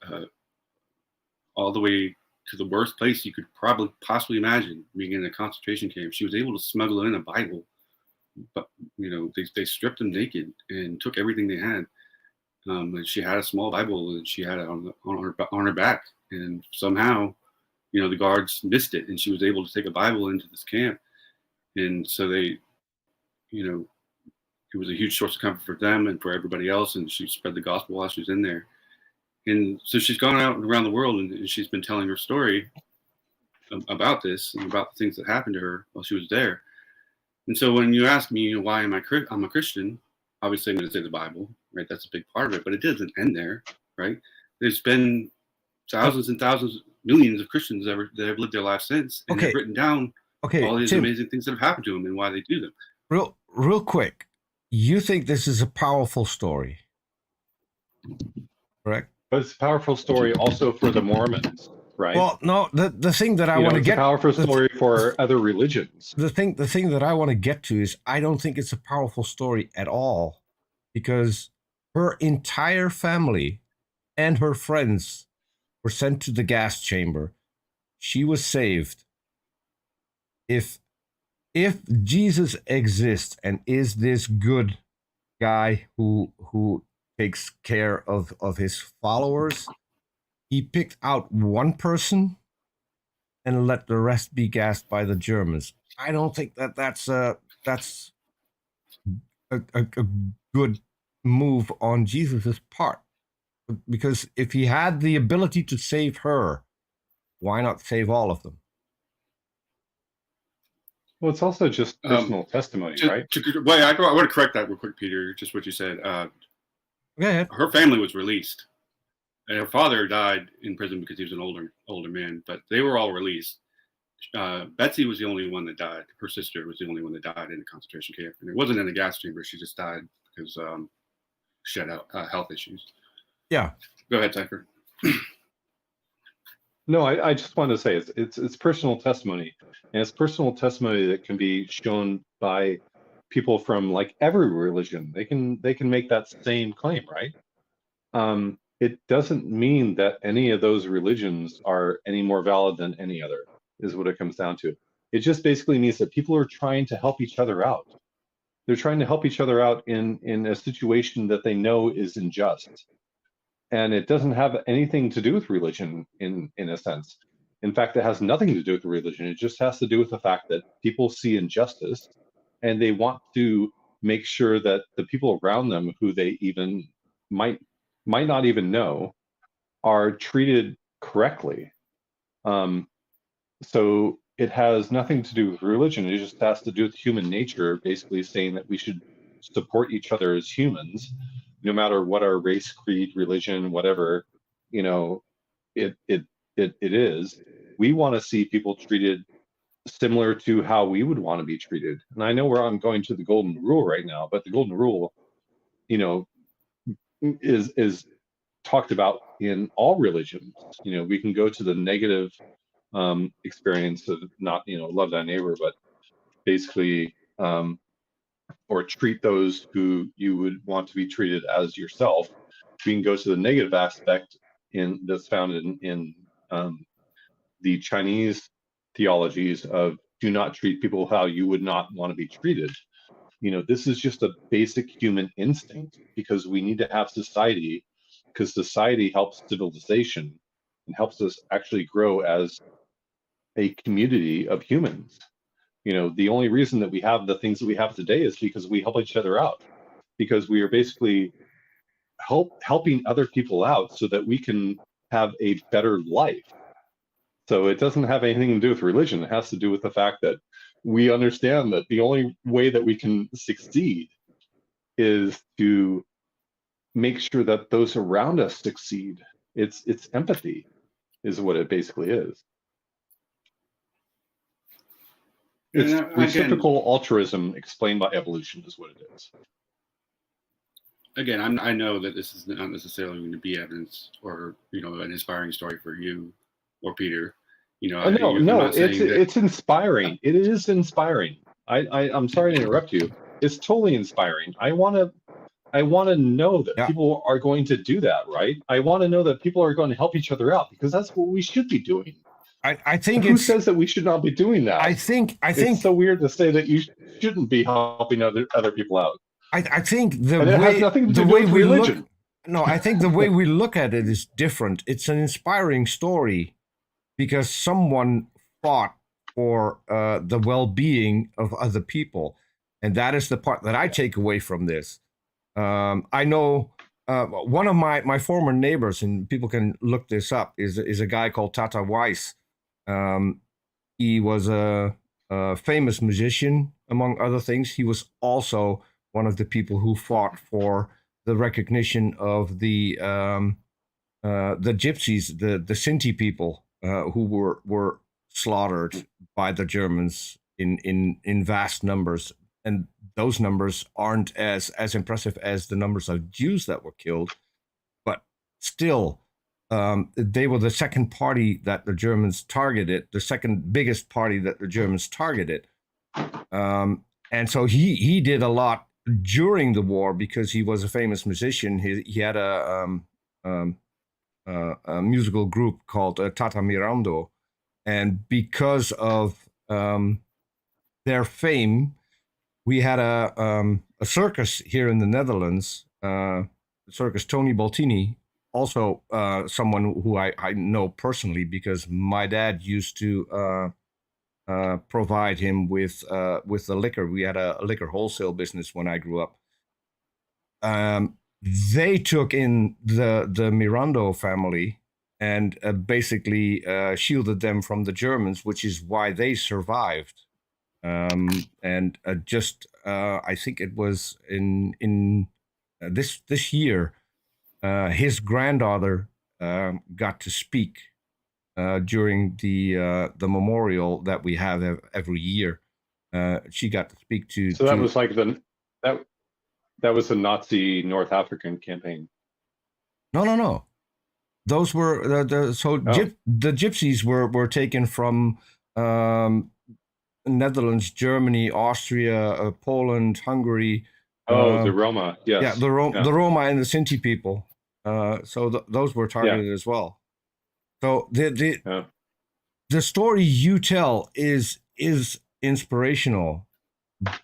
all the way to the worst place you could probably possibly imagine, being in a concentration camp. She was able to smuggle in a Bible, but they stripped them naked and took everything they had. And she had a small Bible, and she had it on her back, and somehow, the guards missed it, and she was able to take a Bible into this camp, and so they, it was a huge source of comfort for them and for everybody else, and she spread the gospel while she was in there. And so she's gone out around the world, and she's been telling her story about this and about the things that happened to her while she was there. And so when you ask me why I'm a Christian, obviously I'm going to say the Bible, right? That's a big part of it, but it doesn't end there, right? There's been thousands and thousands, millions of Christians that have lived their lives since, and they've written down all these amazing things that have happened to them and why they do them. Real quick, you think this is a powerful story, correct? But it's a powerful story also for the Mormons, right? Well, no, the thing that I want to get, it's a powerful story for other religions. The thing that I want to get to is I don't think it's a powerful story at all, because her entire family and her friends were sent to the gas chamber. She was saved. If Jesus exists and is this good guy who takes care of his followers, he picked out one person and let the rest be gassed by the Germans. I don't think that's a good move on Jesus's part, because if he had the ability to save her, why not save all of them? Well, it's also just personal testimony, right? Wait, I want to correct that real quick, Peter. Just what you said. Go ahead. Her family was released, and her father died in prison because he was an older man. But they were all released. Betsy was the only one that died. Her sister was the only one that died in the concentration camp, and it wasn't in the gas chamber. She just died because she had health issues. Yeah. Go ahead, Tucker. No, I just wanted to say it's personal testimony, and it's personal testimony that can be shown by people from like every religion. They can make that same claim, right? It doesn't mean that any of those religions are any more valid than any other. is what it comes down to. It just basically means that people are trying to help each other out. They're trying to help each other out in a situation that they know is unjust. And it doesn't have anything to do with religion in a sense. In fact, it has nothing to do with religion. It just has to do with the fact that people see injustice and they want to make sure that the people around them who they even might not even know are treated correctly. So it has nothing to do with religion. It just has to do with human nature, basically saying that we should support each other as humans, no matter what our race, creed, religion, whatever, you know, it is. We want to see people treated similar to how we would want to be treated. And I know I'm going to the golden rule right now, but the golden rule, you know, is talked about in all religions. You know, we can go to the negative experience of not, you know, love thy neighbor, but basically, or treat those who you would want to be treated as yourself. We can go to the negative aspect that's found in the Chinese theologies of do not treat people how you would not want to be treated. You know, this is just a basic human instinct because we need to have society, because society helps civilization and helps us actually grow as a community of humans. You know, the only reason that we have the things that we have today is because we help each other out, because we are basically helping other people out so that we can have a better life. So it doesn't have anything to do with religion. It has to do with the fact that we understand that the only way that we can succeed is to make sure that those around us succeed. It's empathy is what it basically is. It's reciprocal altruism explained by evolution is what it is. Again, I know that this is not necessarily going to be evidence or, you know, an inspiring story for you or Peter. You know, it's inspiring. It is inspiring. I'm sorry to interrupt you. It's totally inspiring. I want to know that people are going to do that, right? I want to know that people are going to help each other out because that's what we should be doing. I think who says that we should not be doing that? I think it's so weird to say that you shouldn't be helping other people out. I think it has nothing to do with religion. I think the way we look at it is different. It's an inspiring story because someone fought for the well-being of other people, and that is the part that I take away from this. I know one of my former neighbors, and people can look this up, is a guy called Tata Weiss. He was a famous musician, among other things. He was also one of the people who fought for the recognition of the gypsies, the Sinti people, who were slaughtered by the Germans in vast numbers. And those numbers aren't as impressive as the numbers of Jews that were killed, but still, they were the second party that the Germans targeted, the second biggest party that the Germans targeted. And so he did a lot during the war because he was a famous musician. He had a musical group called Tata Mirando, and because of their fame, we had a circus here in the Netherlands, Circus Tony Baltini, also someone who I know personally because my dad used to provide him with the liquor. We had a liquor wholesale business when I grew up. They took in the Mirando family and basically shielded them from the Germans, which is why they survived. And just I think it was in this year, his granddaughter got to speak during the memorial that we have every year. She got to speak to. So that was like that was the Nazi North African campaign. No. Those were the gypsies were taken from Netherlands, Germany, Austria, Poland, Hungary. The Roma, yes. Yeah, the Roma and the Sinti people. So those were targeted as well. So the story you tell is inspirational,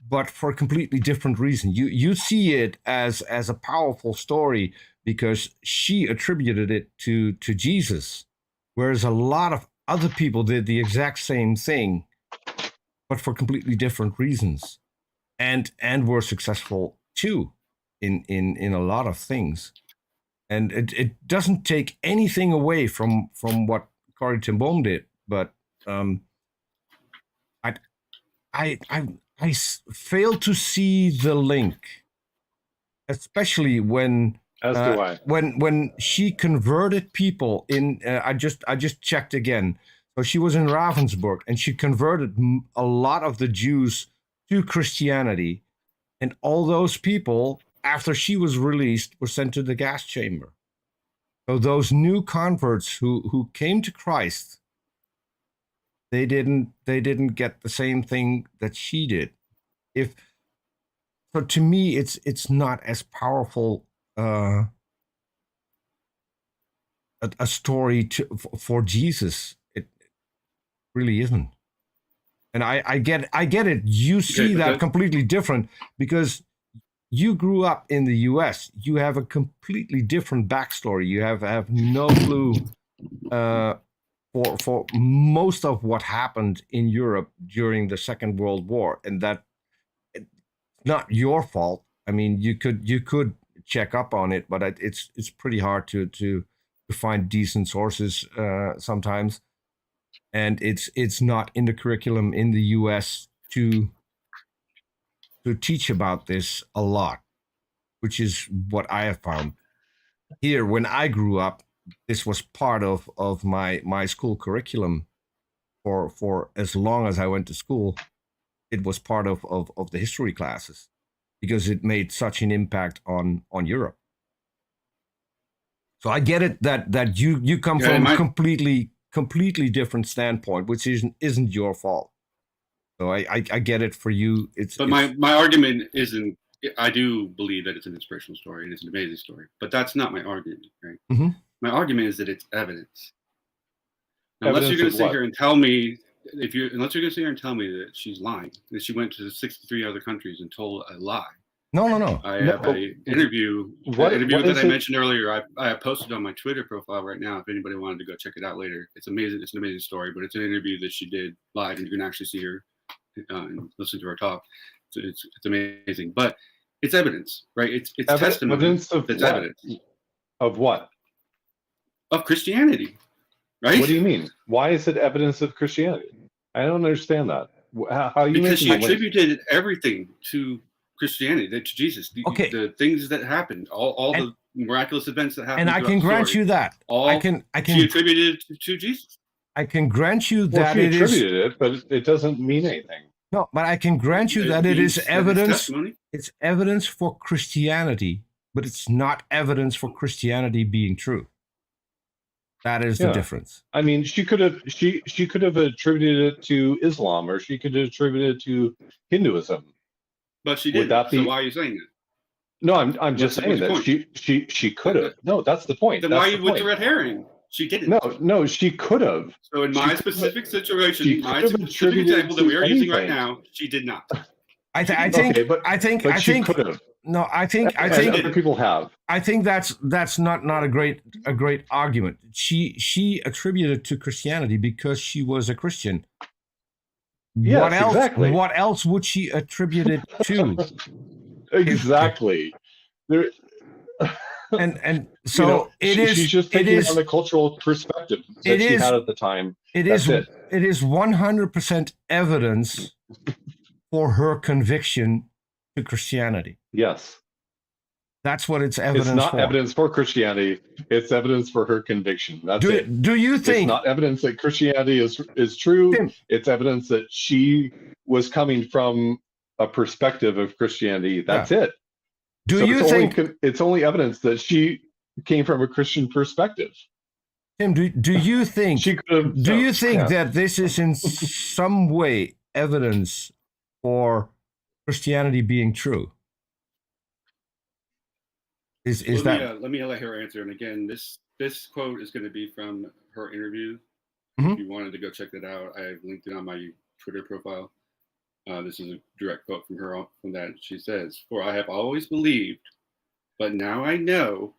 but for a completely different reason. You see it as a powerful story because she attributed it to Jesus, whereas a lot of other people did the exact same thing, but for completely different reasons, and were successful too in a lot of things. And it doesn't take anything away from what Corrie ten Boom did, but I fail to see the link, especially when As do I. when she converted people in. I just checked again. So she was in Ravensburg, and she converted a lot of the Jews to Christianity, and all those people, after she was released, were sent to the gas chamber. So those new converts who came to Christ, they didn't get the same thing that she did. If so, to me, it's not as powerful a story for Jesus. It really isn't. And I get it. You see that completely different because you grew up in the U.S. You have a completely different backstory. You have no clue for most of what happened in Europe during the Second World War, and that it's not your fault. I mean, you could check up on it, but it's pretty hard to find decent sources sometimes, and it's not in the curriculum in the U.S. to teach about this a lot, which is what I have found. Here, when I grew up, this was part of my school curriculum for as long as I went to school. It was part of the history classes because it made such an impact on Europe. So I get it that you come from a completely different standpoint, which isn't your fault. So I get it for you. But my argument isn't. I do believe that it's an inspirational story and it's an amazing story, but that's not my argument, right? Mm-hmm. My argument is that it's evidence. Now, unless you're going to sit here and tell me, unless you're going to sit here and tell me that she's lying, that she went to 63 other countries and told a lie. No. I have an interview that I mentioned earlier. I posted on my Twitter profile right now. If anybody wanted to go check it out later, it's amazing. It's an amazing story, but it's an interview that she did live, and you can actually see her and listen to her talk. It's amazing, but it's evidence, right? It's testimony. Evidence of that's what? Evidence of what? Of Christianity, right? What do you mean? Why is it evidence of Christianity? I don't understand that. How are you because she making attributed everything to Christianity, to Jesus. The things that happened, all the miraculous events that happened. And I can grant you that. She attributed it to Jesus. I can grant you that she attributed it, but it doesn't mean anything. No, but I can grant you that it is evidence. It's evidence for Christianity, but it's not evidence for Christianity being true. That is the difference. I mean, she could have attributed it to Islam, or she could have attributed it to Hinduism. But she didn't. So why are you saying that? No, I'm just saying that she could have. No, that's the point. Then why are you with the red herring? She didn't. No, she could have. So in my specific situation, my specific example that we are using right now, she did not. I think she could have. No, I think other people have. I think that's not a great argument. She attributed to Christianity because she was a Christian. Yes, what else? Exactly. What else would she attribute it to? Exactly. There. And so she's just taking it on the cultural perspective that she had at the time. It is 100% evidence for her conviction to Christianity. Yes. That's what it's evidence for. It's not evidence for Christianity. It's evidence for her conviction. That's it. Do you think... It's not evidence that Christianity is true. Tim, it's evidence that she was coming from a perspective of Christianity. That's it. It's only evidence that she came from a Christian perspective. Tim, do you think that this is in some way evidence for Christianity being true? Let me let her answer. And again, this quote is going to be from her interview. Mhm. If you wanted to go check that out, I have linked it on my Twitter profile. This is a direct quote from her from that. She says, "For I have always believed, but now I know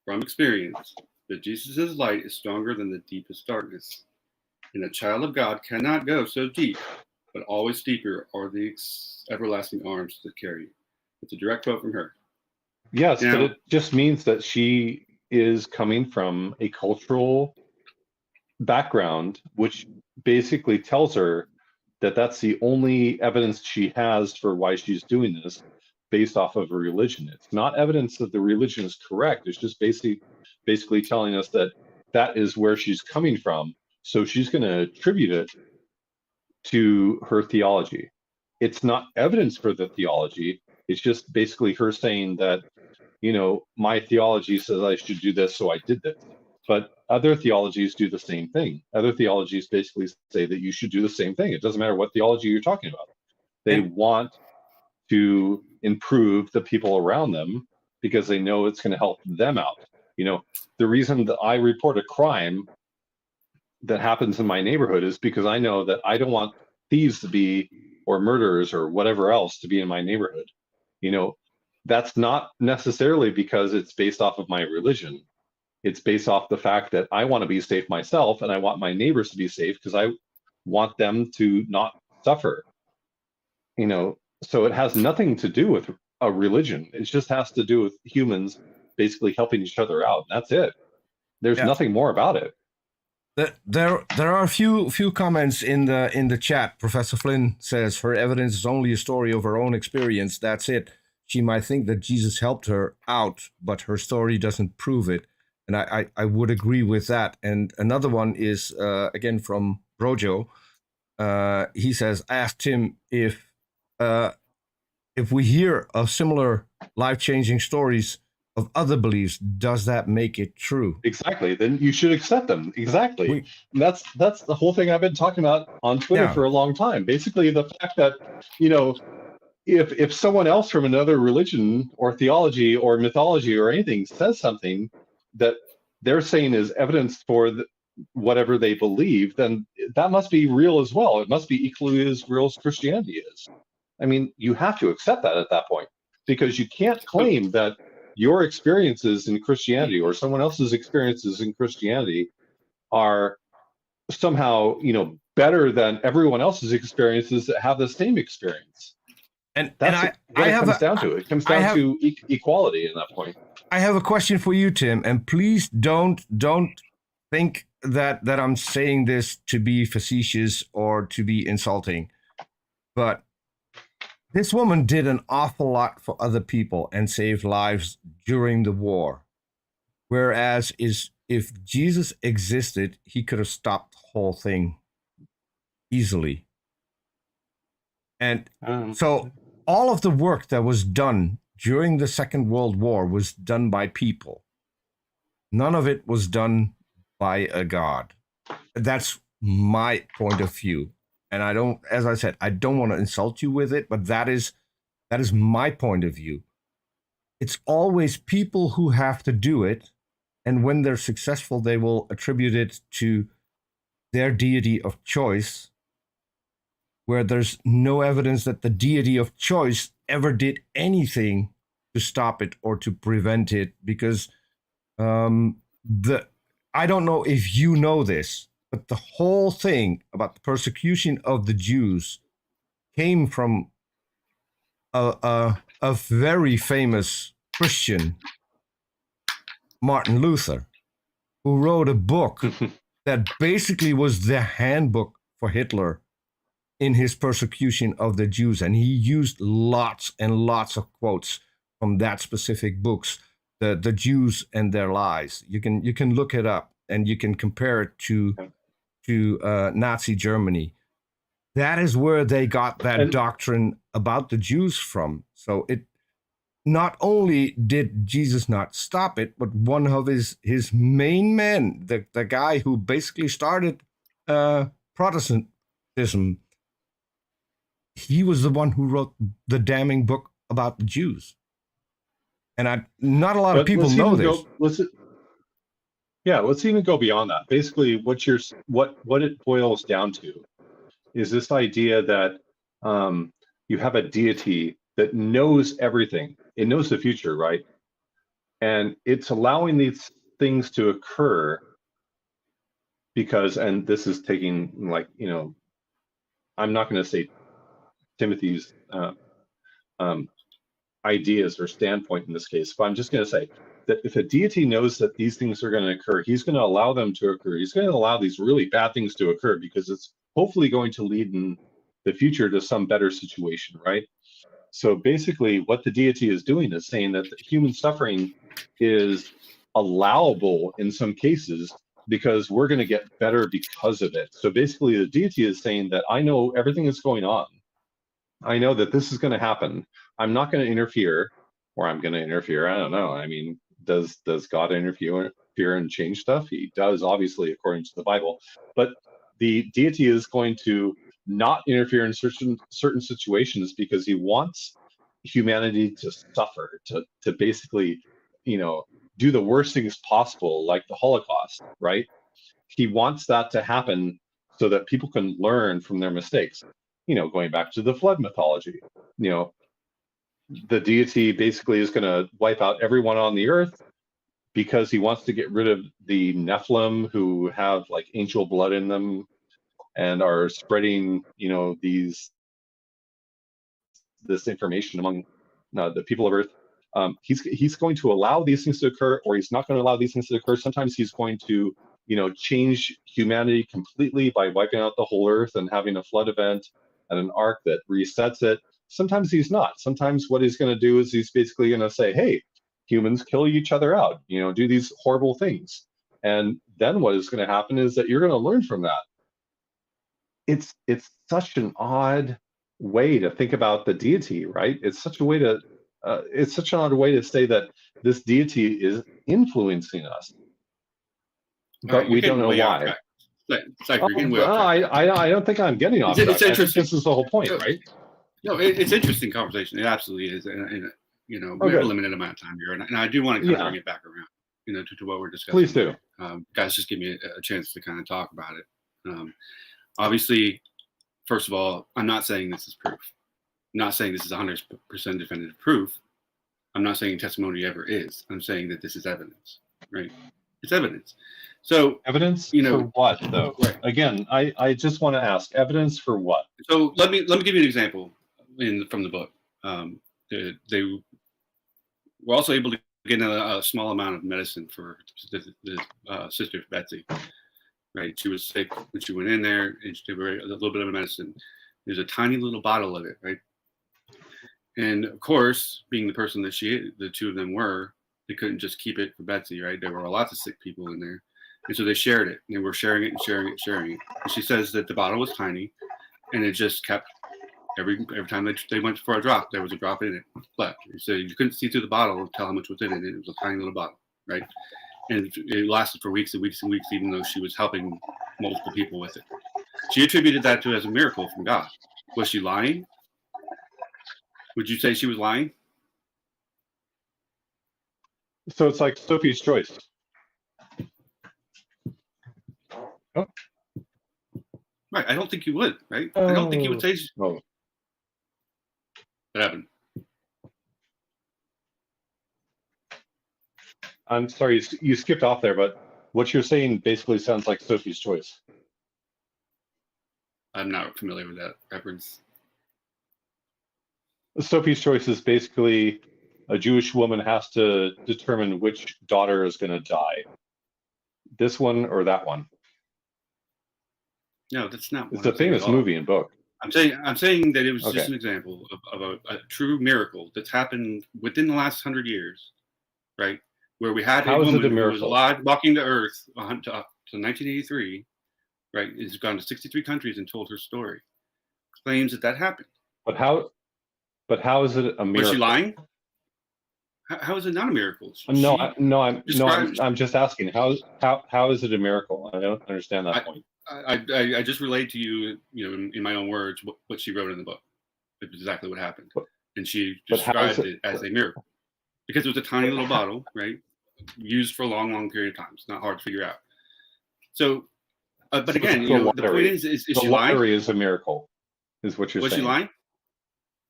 from experience that Jesus' light is stronger than the deepest darkness. And a child of God cannot go so deep, but always deeper are the everlasting arms that carry you." It's a direct quote from her. Yes, but Now, it just means that she is coming from a cultural background, which basically tells her that that's the only evidence she has for why she's doing this based off of a religion. It's not evidence that the religion is correct. It's just basically telling us that that is where she's coming from. So she's going to attribute it to her theology. It's not evidence for the theology. It's just basically her saying that, my theology says I should do this, so I did this. But other theologies do the same thing. Other theologies basically say that you should do the same thing. It doesn't matter what theology you're talking about. They And- want to improve the people around them because they know it's going to help them out. The reason that I report a crime that happens in my neighborhood is because I know that I don't want thieves to be, or murderers or whatever else to be in my neighborhood. That's not necessarily because it's based off of my religion. It's based off the fact that I want to be safe myself and I want my neighbors to be safe because I want them to not suffer. So it has nothing to do with a religion. It just has to do with humans basically helping each other out. That's it. There's Yeah. nothing more about it. There are a few comments in the chat. Professor Flynn says her evidence is only a story of her own experience. That's it. She might think that Jesus helped her out, but her story doesn't prove it. And I would agree with that. And another one is again from Brojo. He says, asked him if we hear of similar life-changing stories of other beliefs, does that make it true? Exactly. Then you should accept them. Exactly. That's the whole thing I've been talking about on Twitter for a long time. Basically, the fact that if someone else from another religion or theology or mythology or anything says something that they're saying is evidence for whatever they believe, then that must be real as well. It must be equally as real as Christianity is. I mean, you have to accept that at that point, because you can't claim that your experiences in Christianity or someone else's experiences in Christianity are somehow, better than everyone else's experiences that have the same experience. And that's what it comes down to. It comes down to equality in that point. I have a question for you, Tim, and please don't think that I'm saying this to be facetious or to be insulting, but this woman did an awful lot for other people and saved lives during the war. Whereas if Jesus existed, he could have stopped the whole thing easily. And so all of the work that was done during the Second World War was done by people. None of it was done by a god. That's my point of view. And as I said, I don't want to insult you with it, but that is my point of view. It's always people who have to do it. And when they're successful, they will attribute it to their deity of choice, where there's no evidence that the deity of choice ever did anything to stop it or to prevent it. Because I don't know if you know this, but the whole thing about the persecution of the Jews came from a very famous Christian, Martin Luther, who wrote a book that basically was the handbook for Hitler in his persecution of the Jews. And he used lots and lots of quotes from that specific books, the Jews and their lies. You can look it up and you can compare it to Nazi Germany. That is where they got that doctrine about the Jews from. So it not only did Jesus not stop it, but one of his main men, the guy who basically started Protestantism, he was the one who wrote the damning book about the Jews. And not a lot of people know this. Yeah, let's even go beyond that. Basically, what it boils down to is this idea that you have a deity that knows everything. It knows the future, right? And it's allowing these things to occur because, and this is taking, like, I'm not going to say Timothy's ideas or standpoint in this case, but I'm just going to say that if a deity knows that these things are going to occur, he's going to allow them to occur. He's going to allow these really bad things to occur because it's hopefully going to lead in the future to some better situation, right? So basically what the deity is doing is saying that human suffering is allowable in some cases because we're going to get better because of it. So basically the deity is saying that I know everything that's going on. I know that this is going to happen. I'm not going to interfere, or I'm going to interfere. I don't know. I mean, does God interfere and change stuff? He does, obviously, according to the Bible. But the deity is going to not interfere in certain situations because he wants humanity to suffer, to basically, do the worst things possible, like the Holocaust, right? He wants that to happen so that people can learn from their mistakes. Going back to the flood mythology, the deity basically is going to wipe out everyone on the earth because he wants to get rid of the Nephilim who have like angel blood in them and are spreading, this information among the people of Earth. He's going to allow these things to occur, or he's not going to allow these things to occur. Sometimes he's going to, change humanity completely by wiping out the whole Earth and having a flood event and an ark that resets it. Sometimes he's not. Sometimes what he's going to do is he's basically going to say, hey, humans kill each other out, do these horrible things. And then what is going to happen is that you're going to learn from that. It's such an odd way to think about the deity, right? It's such an odd way to say that this deity is influencing us, but we don't know why. It's like you're getting way off track. I don't think I'm getting off track. It's interesting. I think this is the whole point, right? No, it's interesting conversation. It absolutely is, and we have a limited amount of time here, and I do want to kind of bring it back around, to what we're discussing. Please do. Guys, just give me a chance to kind of talk about it. Obviously, first of all, I'm not saying this is proof. I'm not saying this is 100% definitive proof. I'm not saying testimony ever is. I'm saying that this is evidence, right? It's evidence. So evidence for what, though? Right. Again, I just want to ask, evidence for what? So let me give you an example from the book. They were also able to get a small amount of medicine for the sister Betsy. Right, she was sick when she went in there, and she took a little bit of medicine. There's a tiny little bottle of it, right? And of course, being the person that the two of them were, they couldn't just keep it for Betsy, right? There were lots of sick people in there, and so they shared it. And they were sharing it and sharing it and sharing it. And she says that the bottle was tiny, and it just kept every time they went for a drop, there was a drop in it left. So you couldn't see through the bottle and tell how much was in it. It was a tiny little bottle, right? And it lasted for weeks and weeks and weeks, even though she was helping multiple people with it. She attributed that to as a miracle from God. Was she lying? Would you say she was lying? So it's like Sophie's Choice. Oh. Right. I don't think you would, right? I don't think you would say what happened. I'm sorry, you skipped off there, but what you're saying basically sounds like Sophie's Choice. I'm not familiar with that reference. Sophie's Choice is basically a Jewish woman has to determine which daughter is going to die. This one or that one. No, that's not. It's a famous movie and book. I'm saying that it was just an example of a true miracle that's happened within the last 100 years, right? Where we had a woman who was alive, walking the earth to 1983, right? Has gone to 63 countries and told her story. Claims that happened. But how is it a miracle? Was she lying? How is it not a miracle? I'm just asking. How is it a miracle? I don't understand that point. I just relayed to you, in my own words, what she wrote in the book. It's exactly what happened, and she described it as a miracle because it was a tiny little bottle, right? used for a long, long period of time. It's not hard to figure out. So, but So again, the you know, the lottery. point is The she lying? lottery is a miracle, is what you're Was she saying. lying?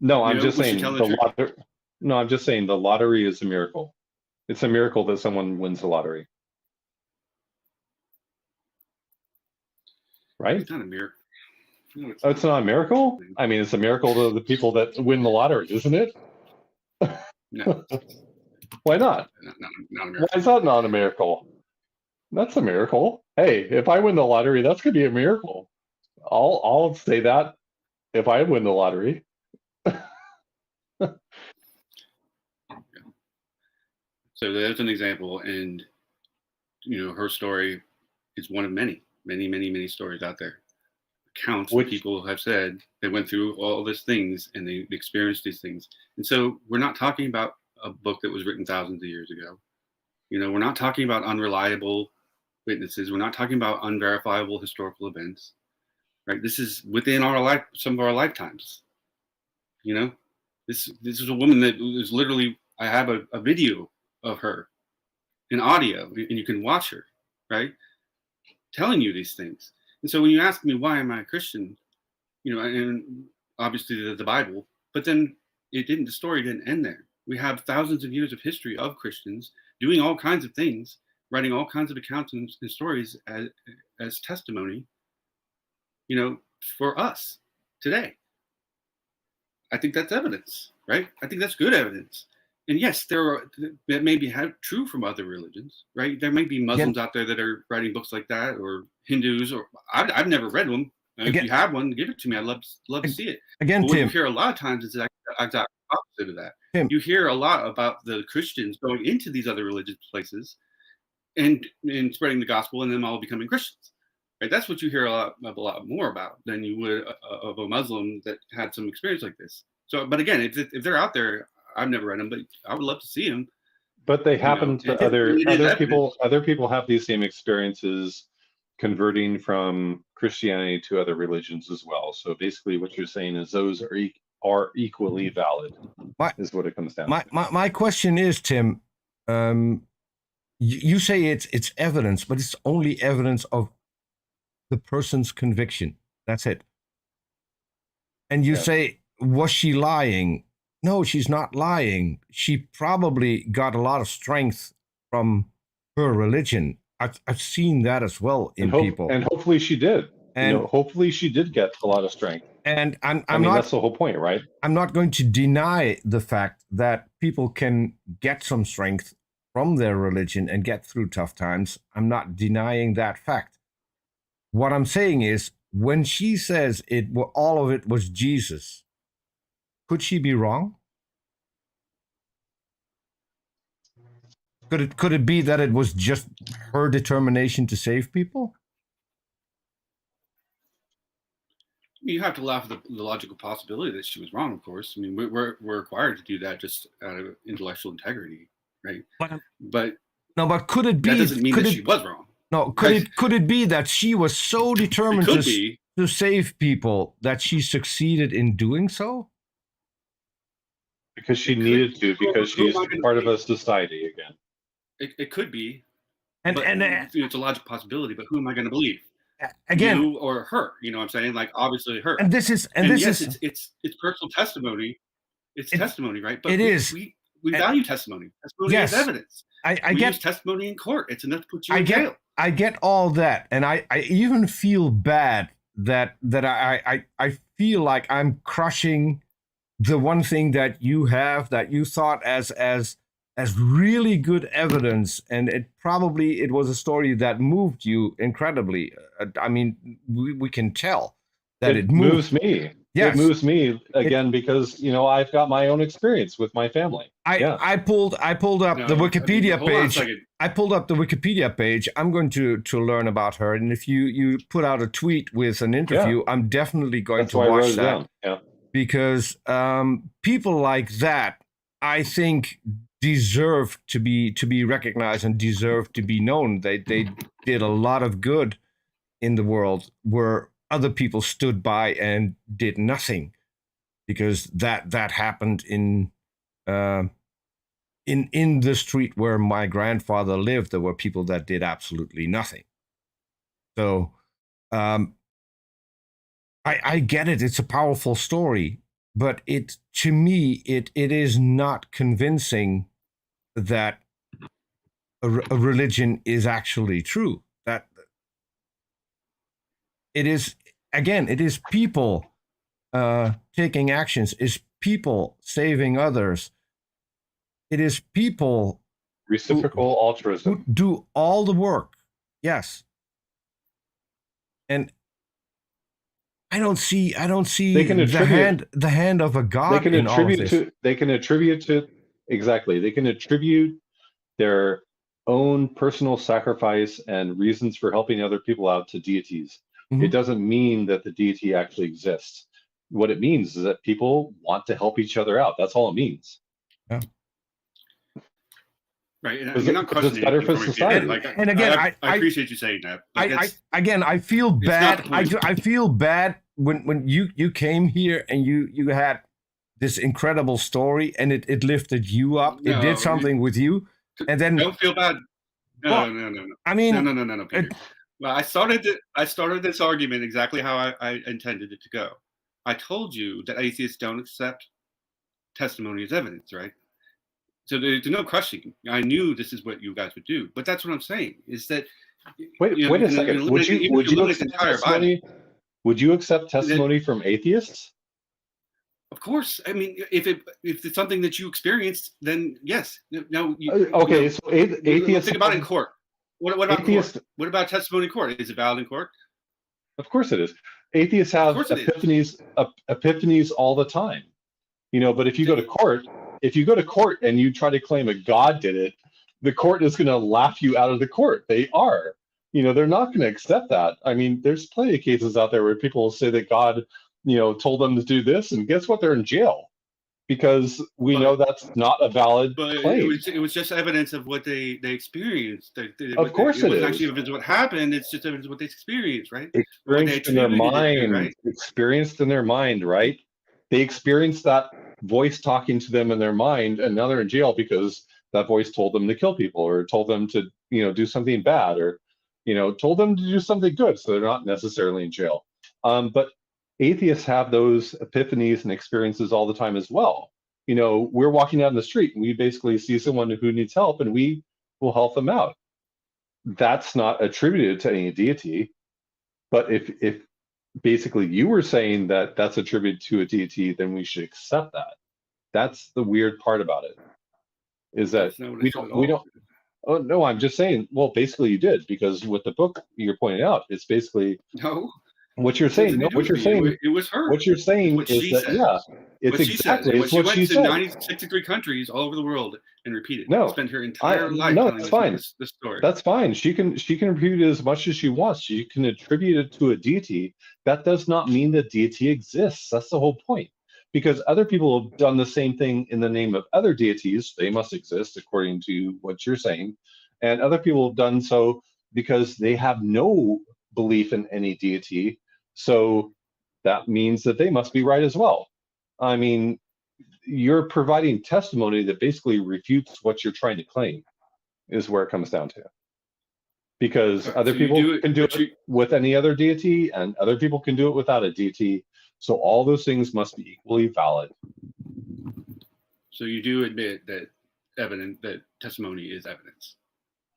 No, You I'm know, just was she saying telling the the truth? lottery. No, I'm just saying the lottery is a miracle. It's a miracle that someone wins the lottery, right? It's not a miracle. No, it's Oh, it's not a miracle? not. I mean, it's a miracle to the people that win the lottery, isn't it? No, Why not? not a Why miracle. is that not a miracle? That's a miracle. Hey, if I win the lottery, that's gonna be a miracle. I'll say that if I win the lottery. So there's an example, and you know, her story is one of many, many, many, many stories out there. Accounts that Which people have said they went through all these things and they experienced these things. And so we're not talking about a book that was written thousands of years ago. You know, we're not talking about unreliable witnesses. We're not talking about unverifiable historical events, right? This is within our life, some of our lifetimes. You know, this is a woman that is literally. I have a video of her, in audio, and you can watch her, right, telling you these things. And so when you ask me why am I a Christian, you know, and obviously the Bible, but then the story didn't end there. We have thousands of years of history of Christians doing all kinds of things, writing all kinds of accounts and stories as testimony, you know, for us today. I think that's evidence, right? I think that's good evidence. And yes, that may be true from other religions, right? There may be Muslims out there that are writing books like that, or Hindus, or I've never read one. If you have one, give it to me. I'd love to see it. Again, but what Tim, you hear a lot of times is exact opposite of that. Tim. You hear a lot about the Christians going into these other religious places and spreading the gospel, and them all becoming Christians. Right? That's what you hear a lot more about than you would of a Muslim that had some experience like this. So, but again, if they're out there, I've never read them, but I would love to see them. But they happen to other people. Other people have these same experiences converting from Christianity to other religions as well. So basically, what you're saying is those are equally valid. Is what it comes down to. My question is, Tim, you say it's evidence, but it's only evidence of the person's conviction. That's it. And you say, was she lying? No, she's not lying. She probably got a lot of strength from her religion. I've seen that as well in people. And hopefully she did. And hopefully she did get a lot of strength. And I mean, that's the whole point, right? I'm not going to deny the fact that people can get some strength from their religion and get through tough times. I'm not denying that fact. What I'm saying is, when she says all of it was Jesus, could she be wrong? Could it be that it was just her determination to save people? You have to allow for the logical possibility that she was wrong, of course. I mean, we're required to do that just out of intellectual integrity, right? But could it be that doesn't mean that she was wrong? No, could it be that she was so determined to save people that she succeeded in doing so? Because she needed to, because she's part of a society again. It could be, and it's a logical possibility. But who am I going to believe? Again, you or her? You know what I'm saying? Like, obviously her. And this is it's personal testimony. It's testimony, right? But we value testimony. Testimony is evidence. I get use testimony in court. It's enough to put you in jail. I get all that, and I even feel bad that I feel like I'm crushing the one thing that you have, that you thought as really good evidence, and it was a story that moved you incredibly. I mean, we can tell that it moves me. Yes. It moves me again because I've got my own experience with my family. I pulled up the Wikipedia page. I pulled up the Wikipedia page. I'm going to learn about her, and if you put out a tweet with an interview, I'm definitely going to watch that. Yeah. Because people like that, I think, deserve to be recognized and deserve to be known. They did a lot of good in the world where other people stood by and did nothing, because that happened in in the street where my grandfather lived, there were people that did absolutely nothing. So I get it. It's a powerful story, but to me it is not convincing that a religion is actually true. That it is, again, it is people taking actions, is people saving others. It is people Reciprocal altruism. who do all the work. Yes. And I don't see They can attribute the hand of a God they can in all of attribute this. to they can attribute to exactly. They can attribute their own personal sacrifice and reasons for helping other people out to deities. Mhm. It doesn't mean that the deity actually exists. What it means is that people want to help each other out. That's all it means. Yeah. Right, and Because you're not it's questioning better anything for from it, society. Like, And again, I appreciate you saying that. But I feel not bad. the point. I feel bad when you came here and you had this incredible story and it lifted you up. It No, did something with you, and then don't feel bad. No, Well, no. I mean, No, Peter. Well, I started this argument exactly how I intended it to go. I told you that atheists don't accept testimony as evidence, right? So there's no questioning. I knew this is what you guys would do, but that's what I'm saying is that. Wait you know, a you can second. eliminate- even Would if you eliminate the accept entire Bible. testimony? Would you accept testimony from atheists? Of course, I mean, if it's something that you experienced, then yes. No, Okay, so atheists think about it in court. What about atheists, court? What about testimony in court? Is it valid in court? of course it is. Atheists have course it is. epiphanies all the time. But if you go to court and you try to claim a God did it, the court is going to laugh you out of the court. They are. They're not going to accept that. I mean, there's plenty of cases out there where people say that God, told them to do this, and guess what? They're in jail because we know that's not a valid claim. It was just evidence of what they experienced. Of course it it wasn't is. actually evidence of what happened. It's just evidence of what they experienced, right? Experienced in their mind, right? Experienced in their mind, right? They experienced that voice talking to them in their mind, and now they're in jail because that voice told them to kill people, or told them to, do something bad, or, told them to do something good. So they're not necessarily in jail. But atheists have those epiphanies and experiences all the time as well. We're walking down the street and we basically see someone who needs help and we will help them out. That's not attributed to any deity. But if basically you were saying that that's attributed to a deity, then we should accept that. That's the weird part about it, is that we don't. Oh no, I'm just saying. Well, basically you did, because with the book you're pointing out, it's basically no. What you're saying. No, what you're saying. It was her. What you're saying what is she that said. yeah, it's what exactly she what she said. Went to 63 countries all over the world and repeated. No, spent her entire life. No, that's fine. This story. That's fine. She can repeat it as much as she wants. She can attribute it to a deity. That does not mean that deity exists. That's the whole point. Because other people have done the same thing in the name of other deities. They must exist according to what you're saying. And other people have done so because they have no belief in any deity. So that means that they must be right as well. I mean, you're providing testimony that basically refutes what you're trying to claim, is where it comes down to. Because other people can do it with any other deity, and other people can do it without a deity. So all those things must be equally valid. So you do admit that testimony is evidence.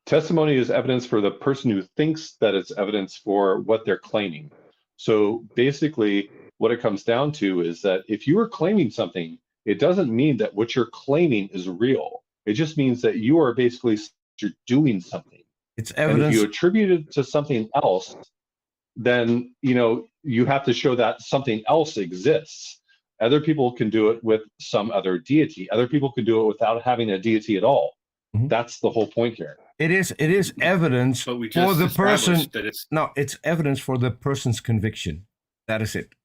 Testimony is evidence for the person who thinks that it's evidence for what they're claiming. So basically, what it comes down to is that if you are claiming something, it doesn't mean that what you're claiming is real. It just means that you are basically you're doing something. It's evidence. And if you attribute it to something else, then you have to show that something else exists. Other people can do it with some other deity. Other people can do it without having a deity at all. Mm-hmm. That's the whole point here. It is evidence for the person. It's evidence for the person's conviction. That is it.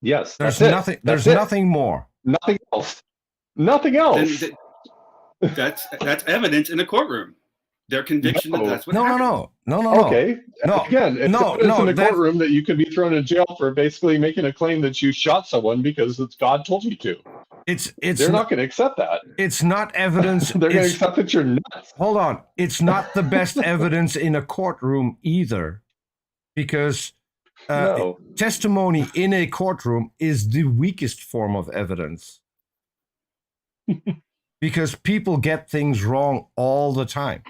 Yes, there's nothing. There's nothing more. Nothing else. Nothing else. That's evidence in a courtroom. Their conviction that that's what happened. No. Okay. No. Again, it's evidence in a courtroom that you could be thrown in jail for basically making a claim that you shot someone because God told you to. It's They're not going to accept that. It's not evidence. They're going to It's, accept that you're nuts. hold on. It's not the best evidence in a courtroom either, because No. testimony in a courtroom is the weakest form of evidence. Because people get things wrong all the time.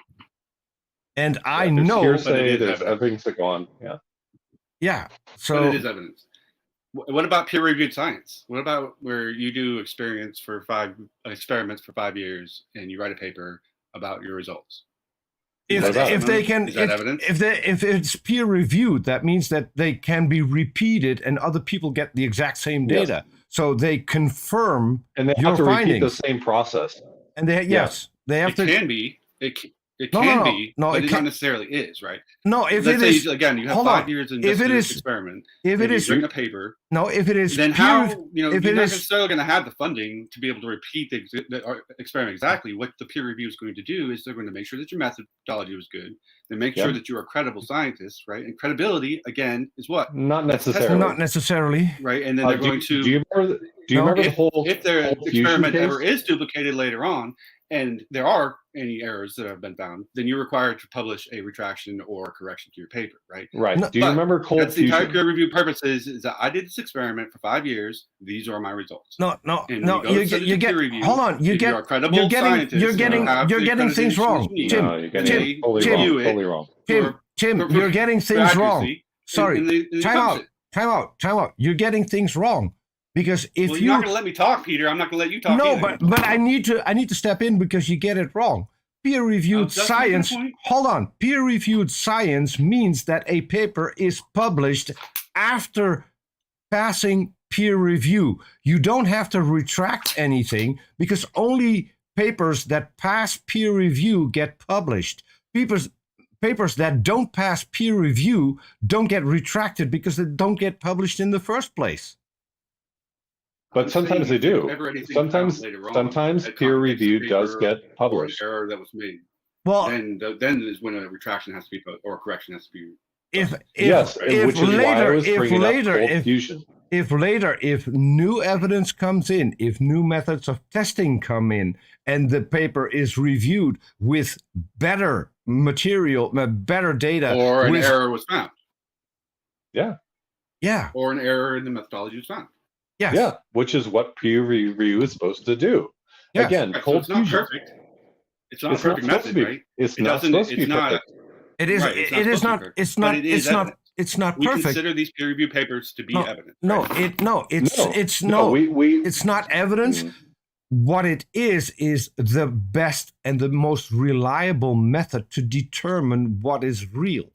And I There's know. hearsay, is there's evidence. everything's to go on. Yeah. Yeah. But So it is evidence. What about peer-reviewed science? What about where you do experiments for 5 years and you write a paper about your results? if What about if it? they can, Is that evidence? if it's peer reviewed, that means that they can be repeated and other people get the exact same Yes. data. So they confirm And they your have to repeat the findings. same process. And they yes, they have It to. can be. It No, can no, no. be, No, but it it can't- not necessarily is, right? No, if Let's it say, is again, you have hold 5 on. years in If this it is- experiment, if it and is you've written a paper, no, if it is then peer how, rev- you're if not it is necessarily going to have the funding to be able to repeat the experiment exactly. What the peer review is going to do is they're going to make sure that your methodology was good. They make sure Yep. that you're a credible scientist, right? And credibility, again, is what? Not That's necessarily. not necessarily. Right? And then they're going to... Do you remember, No. the if, whole if their whole fusion experiment case? ever is duplicated later on, and there are any errors that have been found, then you're required to publish a retraction or correction to your paper, right? Right. No, Do you but remember cold That's the entire fusion? peer review purpose is that I did this experiment for 5 years. These are my results. No, And no. when you go You to get. the You get. peer review, Hold on. You if you're a get. credible You're getting. scientist, You're you getting. have You're the getting things accreditations wrong, you need. Tim. No, you're getting Tim, it totally Tim, wrong. review it Totally wrong. Tim, for- you're getting for things wrong. accuracy, Sorry. and they Time publish out. it. Time out. You're getting things wrong because if Well, you you're not going to let me talk, Peter. I'm not going to let you talk. no, either. but I need to step in because you get it wrong. Peer-reviewed Just make your science. point. Hold on. Peer-reviewed science means that a paper is published after passing peer review. You don't have to retract anything because only papers that pass peer review get published. Papers that don't pass peer review don't get retracted because they don't get published in the first place. But I'm sometimes they saying if do. ever anything Sometimes, found later on sometimes that peer contradicts the review does paper get published. Or an error that was made. Well, Then is when a retraction has to be put or a correction has to be. if Yes, if which is why I later was if bringing later up cold if fusion. if new evidence comes in, if new methods of testing come in, and the paper is reviewed with better material, better data, Or an with, error was found. Yeah, yeah, Or an error in the methodology was found. yes, yeah, which is what peer review is supposed to do. yes. Again, Right, so cold it's not fusion. perfect. It's not a It's not perfect supposed to method, be. right? It's It not doesn't- supposed to be it's not- perfect. It is. Right, it's It is supposed to be not. perfect, It's but not. it is It's not. evidence. It's not We perfect. consider these peer review papers to be No, evidence. No, right? it's no. we It's not evidence. Mm. What it is the best and the most reliable method to determine what is real.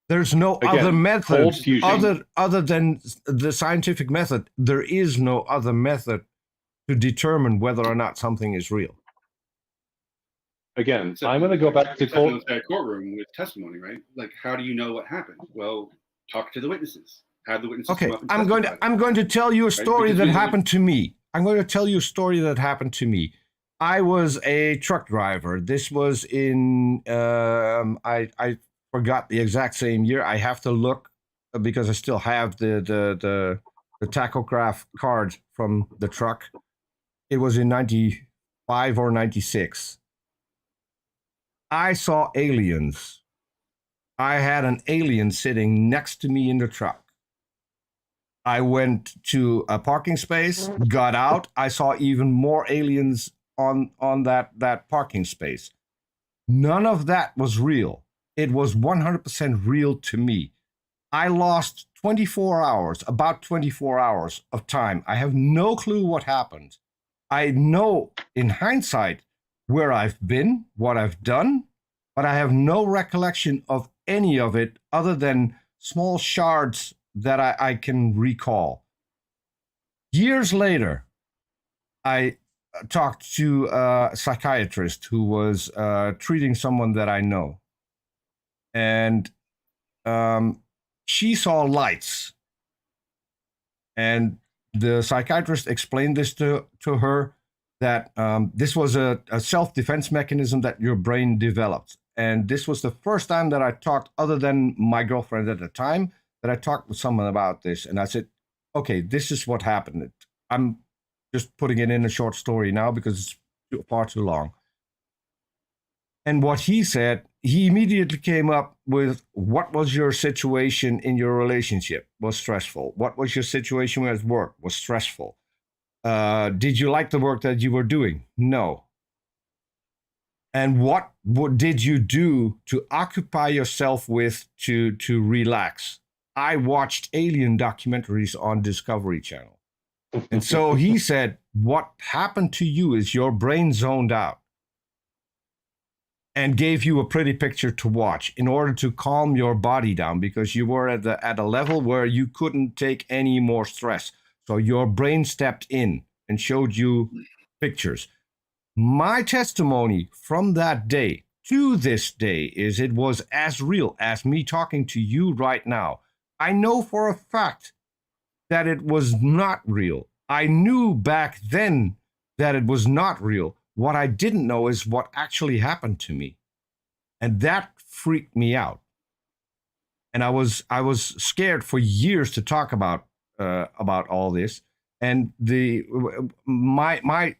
There's no Again, other method cold fusion. other than the scientific method. There is no other method to determine whether or not something is real. Again, Except I'm going to go back to except cold. inside a courtroom with testimony, right? Like, how do you know what happened? Well, talk to the witnesses. Have the witnesses Okay, come up and I'm going testify. to tell you a story Because that we- happened to me. I'm going to tell you a story that happened to me. I was a truck driver. This was in I forgot the exact same year. I have to look because I still have the tachograph card from the truck. It was in 95 or 96. I saw aliens. I had an alien sitting next to me in the truck. I went to a parking space, got out. I saw even more aliens on that parking space. None of that was real. It was 100% real to me. I lost 24 hours, about 24 hours of time. I have no clue what happened. I know in hindsight where I've been, what I've done, but I have no recollection of any of it other than small shards that I can recall. Years later, I talked to a psychiatrist who was treating someone that I know. And she saw lights. And the psychiatrist explained this to her, that this was a self-defense mechanism that your brain developed. And this was the first time that I talked, other than my girlfriend at the time, that I talked with someone about this. And I said, okay, this is what happened. I'm just putting it in a short story now because it's far too long. And what he said, he immediately came up with, what was your situation in your relationship? Was stressful. What was your situation at work? Was stressful. Did you like the work that you were doing? No. And what did you do to occupy yourself with to relax? I watched alien documentaries on Discovery Channel. And so he said, what happened to you is your brain zoned out and gave you a pretty picture to watch in order to calm your body down because you were at a level where you couldn't take any more stress. So your brain stepped in and showed you pictures. My testimony from that day to this day is it was as real as me talking to you right now. I know for a fact that it was not real. I knew back then that it was not real. What I didn't know is what actually happened to me. And that freaked me out. And I was scared for years to talk about all this. And my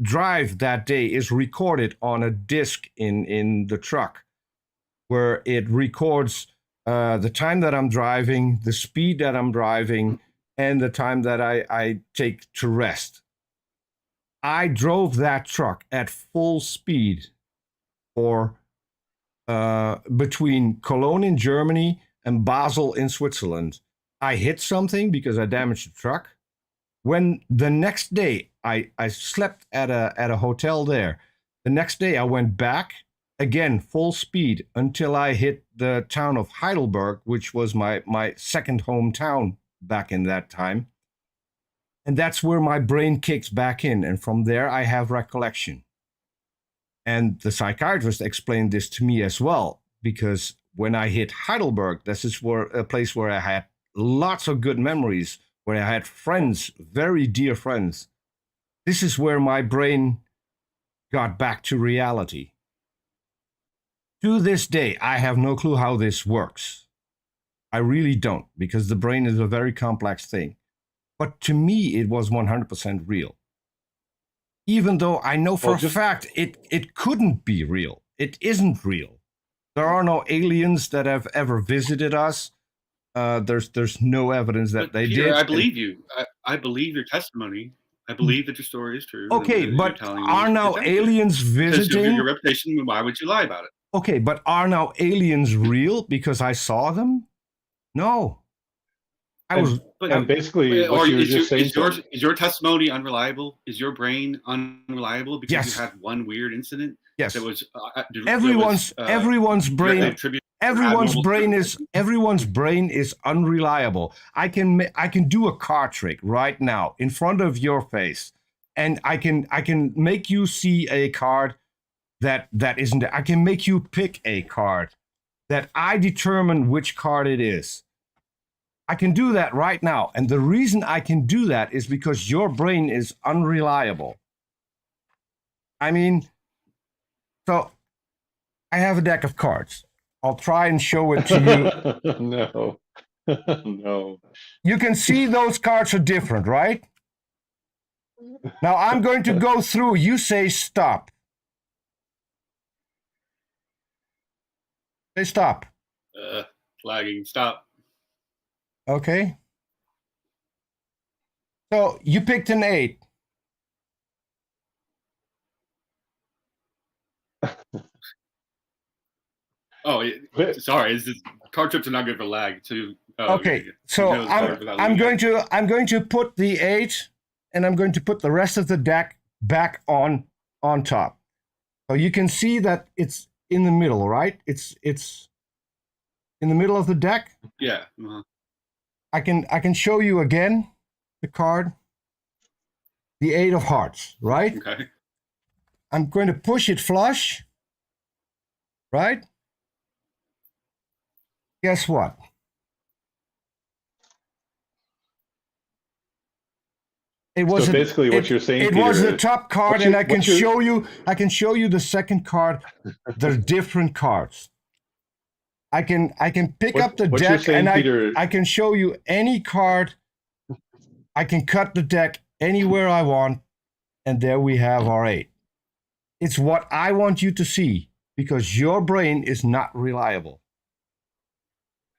drive that day is recorded on a disc in the truck where it records the time that I'm driving, the speed that I'm driving, and the time that I take to rest. I drove that truck at full speed for between Cologne in Germany and Basel in Switzerland. I hit something because I damaged the truck. When the next day I slept at a hotel there, the next day I went back again full speed until I hit the town of Heidelberg, which was my second hometown back in that time. And that's where my brain kicks back in. And from there, I have recollection. And the psychiatrist explained this to me as well, because when I hit Heidelberg, this is a place where I had lots of good memories, where I had friends, very dear friends. This is where my brain got back to reality. To this day, I have no clue how this works. I really don't, because the brain is a very complex thing. But to me, it was 100% real. Even though I know for a fact it couldn't be real. It isn't real. There are no aliens that have ever visited us. There's no evidence that they Peter, did. I believe you. I believe your testimony. I believe that your story is true. Okay, but are now aliens visiting? Your reputation, why would you lie about it? Okay, but are now aliens real because I saw them? No. And basically, what you were just saying. Is your testimony unreliable? Is your brain unreliable because you had one weird incident? Yes. That was everyone's brain is unreliable. I can do a card trick right now in front of your face, and I can make you see a card that isn't. I can make you pick a card that I determine which card it is. I can do that right now. And the reason I can do that is because your brain is unreliable. I mean, so I have a deck of cards. I'll try and show it to you. No. No. You can see those cards are different, right? Now I'm going to go through. You say stop. Say stop. Flagging, stop. Okay. So you picked an 8. Sorry. Card trips are not good for lag. Okay. So I'm going to put the 8, and I'm going to put the rest of the deck back on top. So you can see that it's in the middle, right? It's in the middle of the deck. Yeah. I can show you again the card, the 8 of hearts, right? Okay. I'm going to push it flush, right? Guess what? It was so basically what you're saying. It Peter, was the top card, and I can show you. I can show you the second card. They're different cards. I can pick up the deck, and I can show you any card. I can cut the deck anywhere I want, and there we have our 8. It's what I want you to see because your brain is not reliable.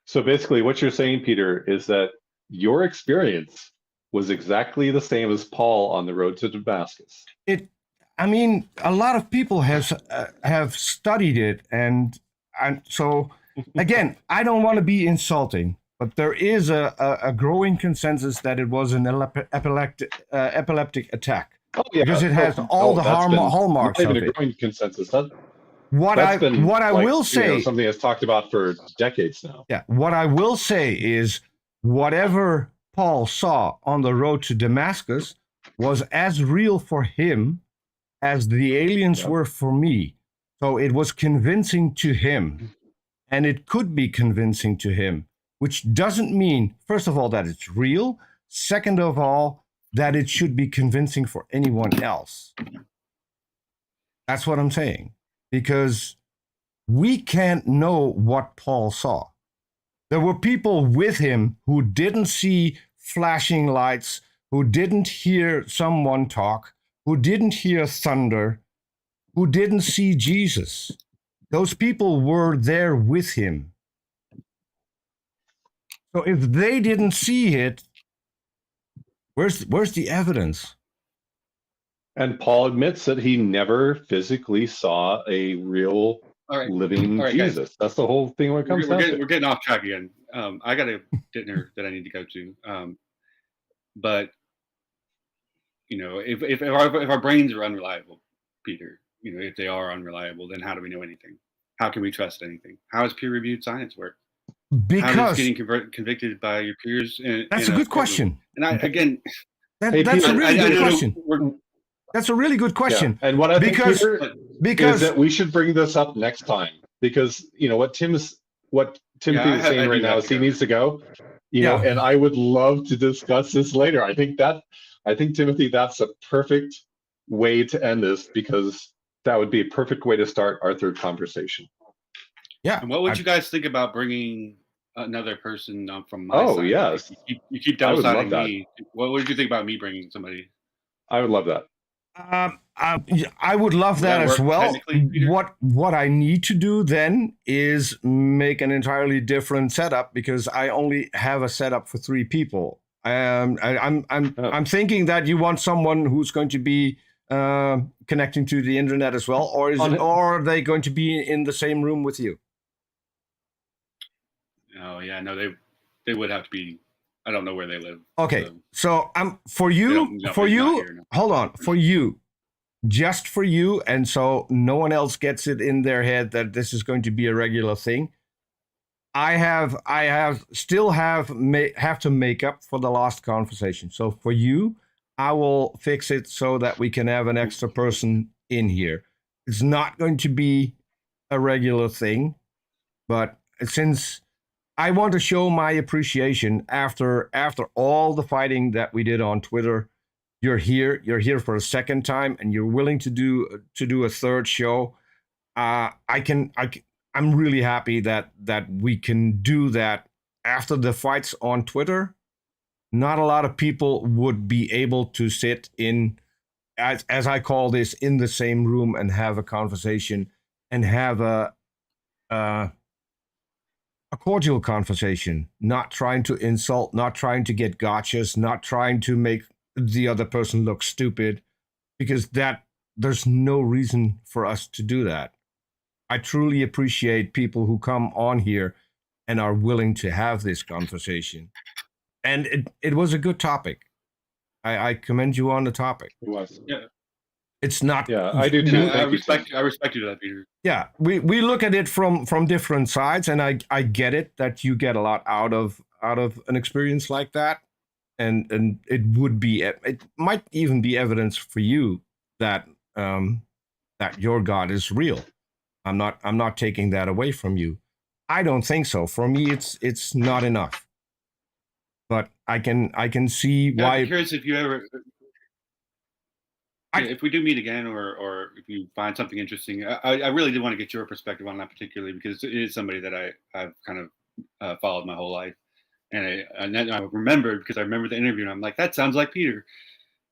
So basically what you're saying, Peter, is that your experience was exactly the same as Paul on the road to Damascus. I mean, a lot of people have studied it, and so again, I don't want to be insulting, but there is a growing consensus that it was an epileptic attack. Oh yeah, Because it has all the hallmarks not even of a it. growing consensus. What I will say, something that's talked about for decades now. Yeah, what I will say is whatever Paul saw on the road to Damascus was as real for him as the aliens were for me. So it was convincing to him, and it could be convincing to him, which doesn't mean, first of all, that it's real. Second of all, that it should be convincing for anyone else. That's what I'm saying. Because we can't know what Paul saw. There were people with him who didn't see flashing lights, who didn't hear someone talk, who didn't hear thunder, who didn't see Jesus. Those people were there with him. So if they didn't see it, where's the evidence? And Paul admits that he never physically saw a real living Jesus. Guys. That's the whole thing when it comes down to. We're getting off track again. I got a dinner that I need to go to. But you know, if our brains are unreliable, Peter, you know, if they are unreliable, then how do we know anything? How can we trust anything? How does peer-reviewed science work? Because how does getting convicted by your peers? That's a good question. And that's a really good question. That's a really good question. Yeah. And what I think, Peter, is that we should bring this up next time, because you know what Timothy is saying right now is he needs to go. You know, and I would love to discuss this later. I think Timothy, that's a perfect way to end this, because that would be a perfect way to start our third conversation. Yeah. And what would you guys think about bringing another person from my side? Oh yes. You keep downsiding me. What would you think about me bringing somebody? I would love that. I would love that as well. What I need to do then is make an entirely different setup, because I only have a setup for 3 people. I'm thinking that you want someone who's going to be connecting to the internet as well, or are they going to be in the same room with you? Oh yeah, no, they would have to be. I don't know where they live. Okay, so for you, hold on, for you, just for you, and so no one else gets it in their head that this is going to be a regular thing. I still have to make up for the last conversation. So for you, I will fix it so that we can have an extra person in here. It's not going to be a regular thing, but since I want to show my appreciation after all the fighting that we did on Twitter. You're here for a second time, and you're willing to do a third show. I'm really happy that we can do that after the fights on Twitter. Not a lot of people would be able to sit in, as I call this, in the same room and have a conversation and have a cordial conversation, not trying to insult, not trying to get gotchas, not trying to make the other person look stupid, because there's no reason for us to do that. I truly appreciate people who come on here and are willing to have this conversation. And it was a good topic. I commend you on the topic. It was. Yeah. It's not. Yeah, I do too. I respect you that, Peter. Yeah, we look at it from different sides, and I get it that you get a lot out of an experience like that, and it might even be evidence for you that that your God is real. I'm not taking that away from you. I don't think so. For me, it's not enough. But I can see why. I'm curious if you ever. If we do meet again, or if you find something interesting, I really do want to get your perspective on that particularly, because it is somebody that I've kind of followed my whole life, and I remembered, because I remember the interview, and I'm like, that sounds like Peter,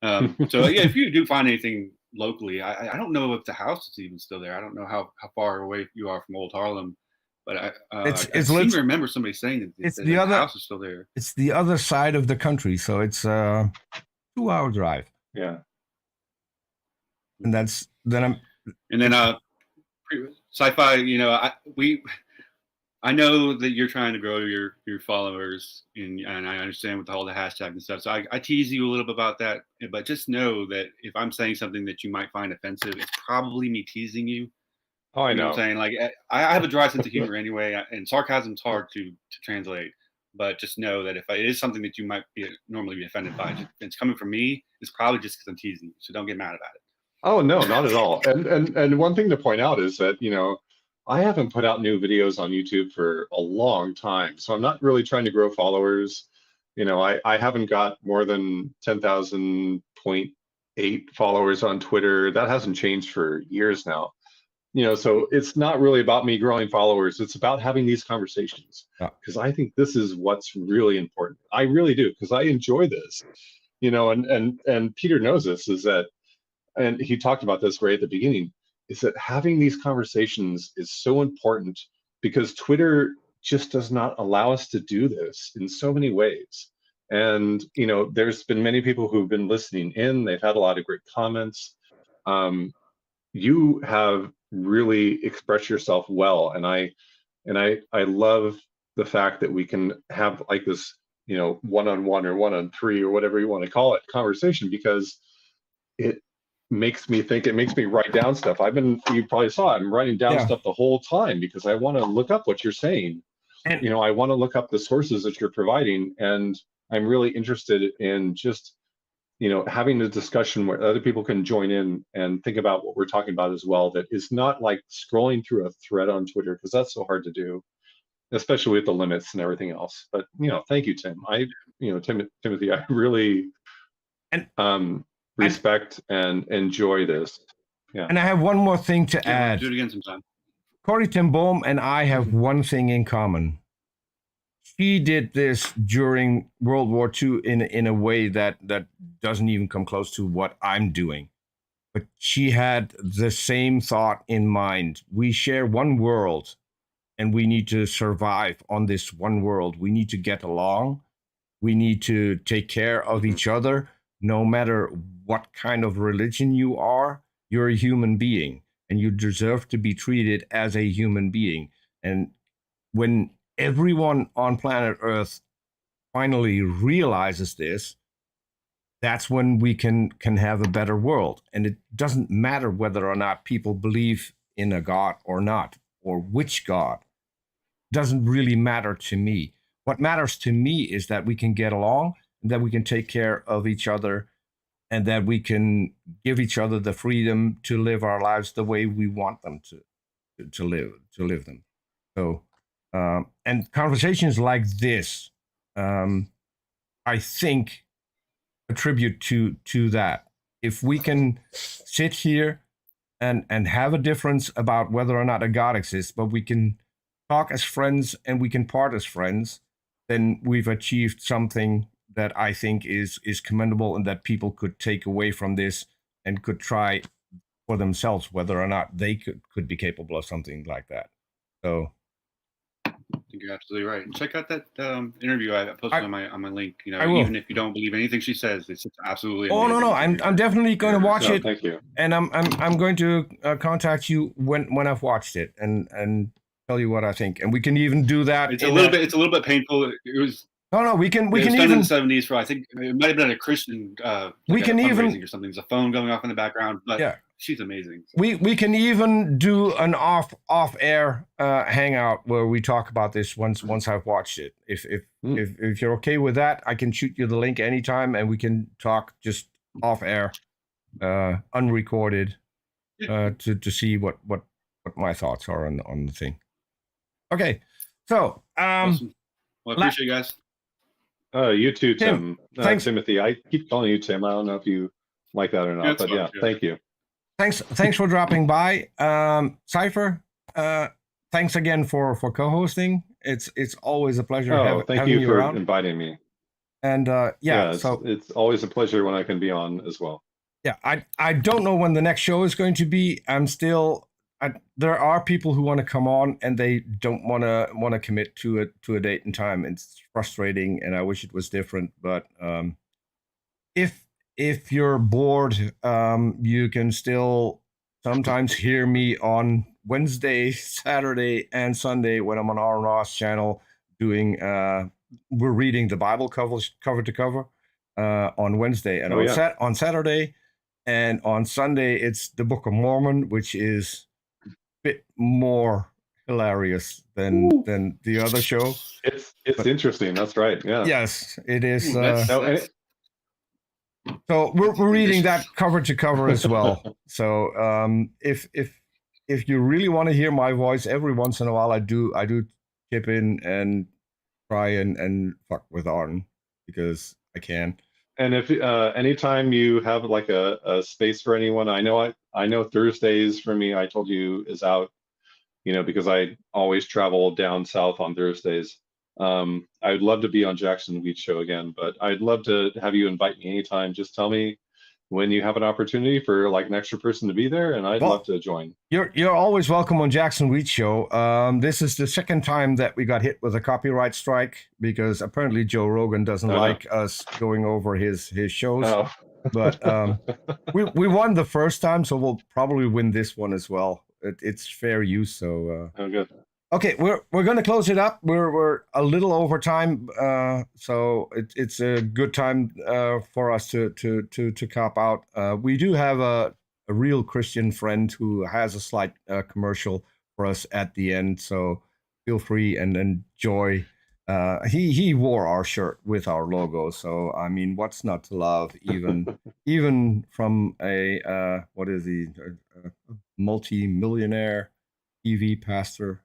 So yeah, if you do find anything locally, I don't know if the house is even still there. I don't know how far away you are from Old Harlem, but I It's seem lit- to remember somebody saying that, it's that the the other house is still there. it's the other side of the country, so it's a 2-hour drive, Yeah. and that's then I'm And then sci-fi, you know, I know that you're trying to grow your followers, and I understand with all the hashtag and stuff. So I tease you a little bit about that, but just know that if I'm saying something that you might find offensive, it's probably me teasing you. Oh, I You know know. what I'm saying? Like I have a dry sense of humor anyway, and sarcasm's hard to translate. But just know that if it is something that you might normally be offended by, if it's coming from me, it's probably just because I'm teasing you. So don't get mad about it. Oh no, not at all. And one thing to point out is that, you know, I haven't put out new videos on YouTube for a long time. So I'm not really trying to grow followers. You know, I haven't got more than 10,000.8 followers on Twitter. That hasn't changed for years now. You know, so it's not really about me growing followers. It's about having these conversations, Yeah. because I think this is what's really important. I really do, because I enjoy this. You know, and Peter knows this, is that, and he talked about this right at the beginning, is that having these conversations is so important, because Twitter just does not allow us to do this in so many ways. And, you know, there's been many people who've been listening in. They've had a lot of great comments. You have really expressed yourself well, and I love the fact that we can have like this, you know, one-on-one or one-on-three or whatever you want to call it conversation, because it makes me think, it makes me write down stuff. You probably saw I'm writing down stuff the whole time, because I want to look up what you're saying. And- you know, I want to look up the sources that you're providing, and I'm really interested in just, you know, having a discussion where other people can join in and think about what we're talking about as well. That is not like scrolling through a thread on Twitter, because that's so hard to do, especially with the limits and everything else. But, you know, thank you, Tim. Timothy, I really respect and enjoy this. Yeah. And I have one more thing to add. Do it again sometime. Corrie ten Boom and I have one thing in common. She did this during World War II in a way that doesn't even come close to what I'm doing. But she had the same thought in mind. We share one world, and we need to survive on this one world. We need to get along. We need to take care of each other. No matter what kind of religion you are, you're a human being, and you deserve to be treated as a human being. And when everyone on planet Earth finally realizes this, that's when we can have a better world. And it doesn't matter whether or not people believe in a God or not, or which God. It doesn't really matter to me. What matters to me is that we can get along, that we can take care of each other, and that we can give each other the freedom to live our lives the way we want them to live them. So, and conversations like this, I think, attribute to that. If we can sit here and have a difference about whether or not a God exists, but we can talk as friends and we can part as friends, then we've achieved something that I think is commendable, and that people could take away from this and could try for themselves whether or not they could be capable of something like that. So I think you're absolutely right. And check out that interview I posted on my link. You know, even if you don't believe anything she says, it's absolutely amazing. No, I'm definitely going to watch it. Thank you. And I'm going to contact you when I've watched it and tell you what I think. And we can even do that. It's a little bit painful. It was. No, we can done even in the 70s for, I think it might have been a Christian we can even or something. There's a phone going off in the background, but yeah, she's amazing. So. We can even do an off air hangout where we talk about this once I've watched it. If you're okay with that, I can shoot you the link anytime, and we can talk just off air, unrecorded, to see what my thoughts are on the thing. Okay, so awesome. Well, I appreciate you guys. You too, Tim. Thanks. Timothy. I keep calling you Tim. I don't know if you like that or not, but yeah, thank you. Thanks for dropping by. Cypher, thanks again for co-hosting. It's always a pleasure thank having you for around. inviting me. And Yeah, so it's always a pleasure when I can be on as well. yeah, I don't know when the next show is going to be. There are people who want to come on and they don't want to commit to a date and time. It's frustrating, and I wish it was different. But if you're bored, you can still sometimes hear me on Wednesday, Saturday, and Sunday when I'm on our Ross channel doing. We're reading the Bible cover to cover on Wednesday, and on Saturday and on Sunday it's the Book of Mormon, which is a bit more hilarious than the other show. It's interesting. That's right. Yeah. Yes, it is. No, so we're reading that cover to cover as well. So if you really want to hear my voice, every once in a while I do chip in and try and fuck with Arden because I can. And if anytime you have like a space for anyone, I know Thursdays for me, I told you, is out, because I always travel down south on Thursdays. I would love to be on Jackson Wheat Show again, but I'd love to have you invite me anytime. Just tell me when you have an opportunity for like an extra person to be there, and I'd love to join. You're always welcome on Jackson Wheat Show. This is the second time that we got hit with a copyright strike because apparently Joe Rogan doesn't like us going over his shows. Oh. But we won the first time, so we'll probably win this one as well. It's fair use. So good. Okay, we're going to close it up. We're a little over time, so it's a good time for us to cop out. We do have a real Christian friend who has a slight commercial for us at the end, so feel free and enjoy. He wore our shirt with our logo, so I mean, what's not to love? Even from a what is he, a multi-millionaire TV pastor.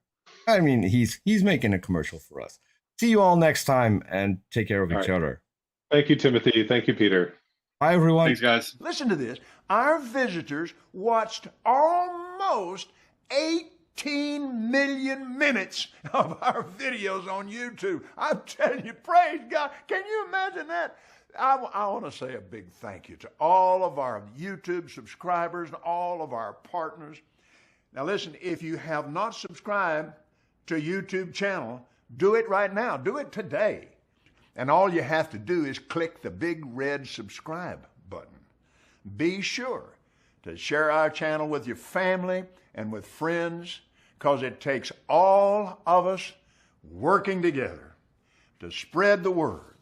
I mean, he's making a commercial for us. See you all next time, and take care of each other. Thank you, Timothy. Thank you, Peter. Bye, everyone. Thanks, guys. Listen to this. Our visitors watched almost 18 million minutes of our videos on YouTube. I'm telling you, praise God. Can you imagine that? I want to say a big thank you to all of our YouTube subscribers and all of our partners. Now listen, if you have not subscribed to a YouTube channel, do it right now. Do it today. And all you have to do is click the big red subscribe button. Be sure to share our channel with your family and with friends, because it takes all of us working together to spread the word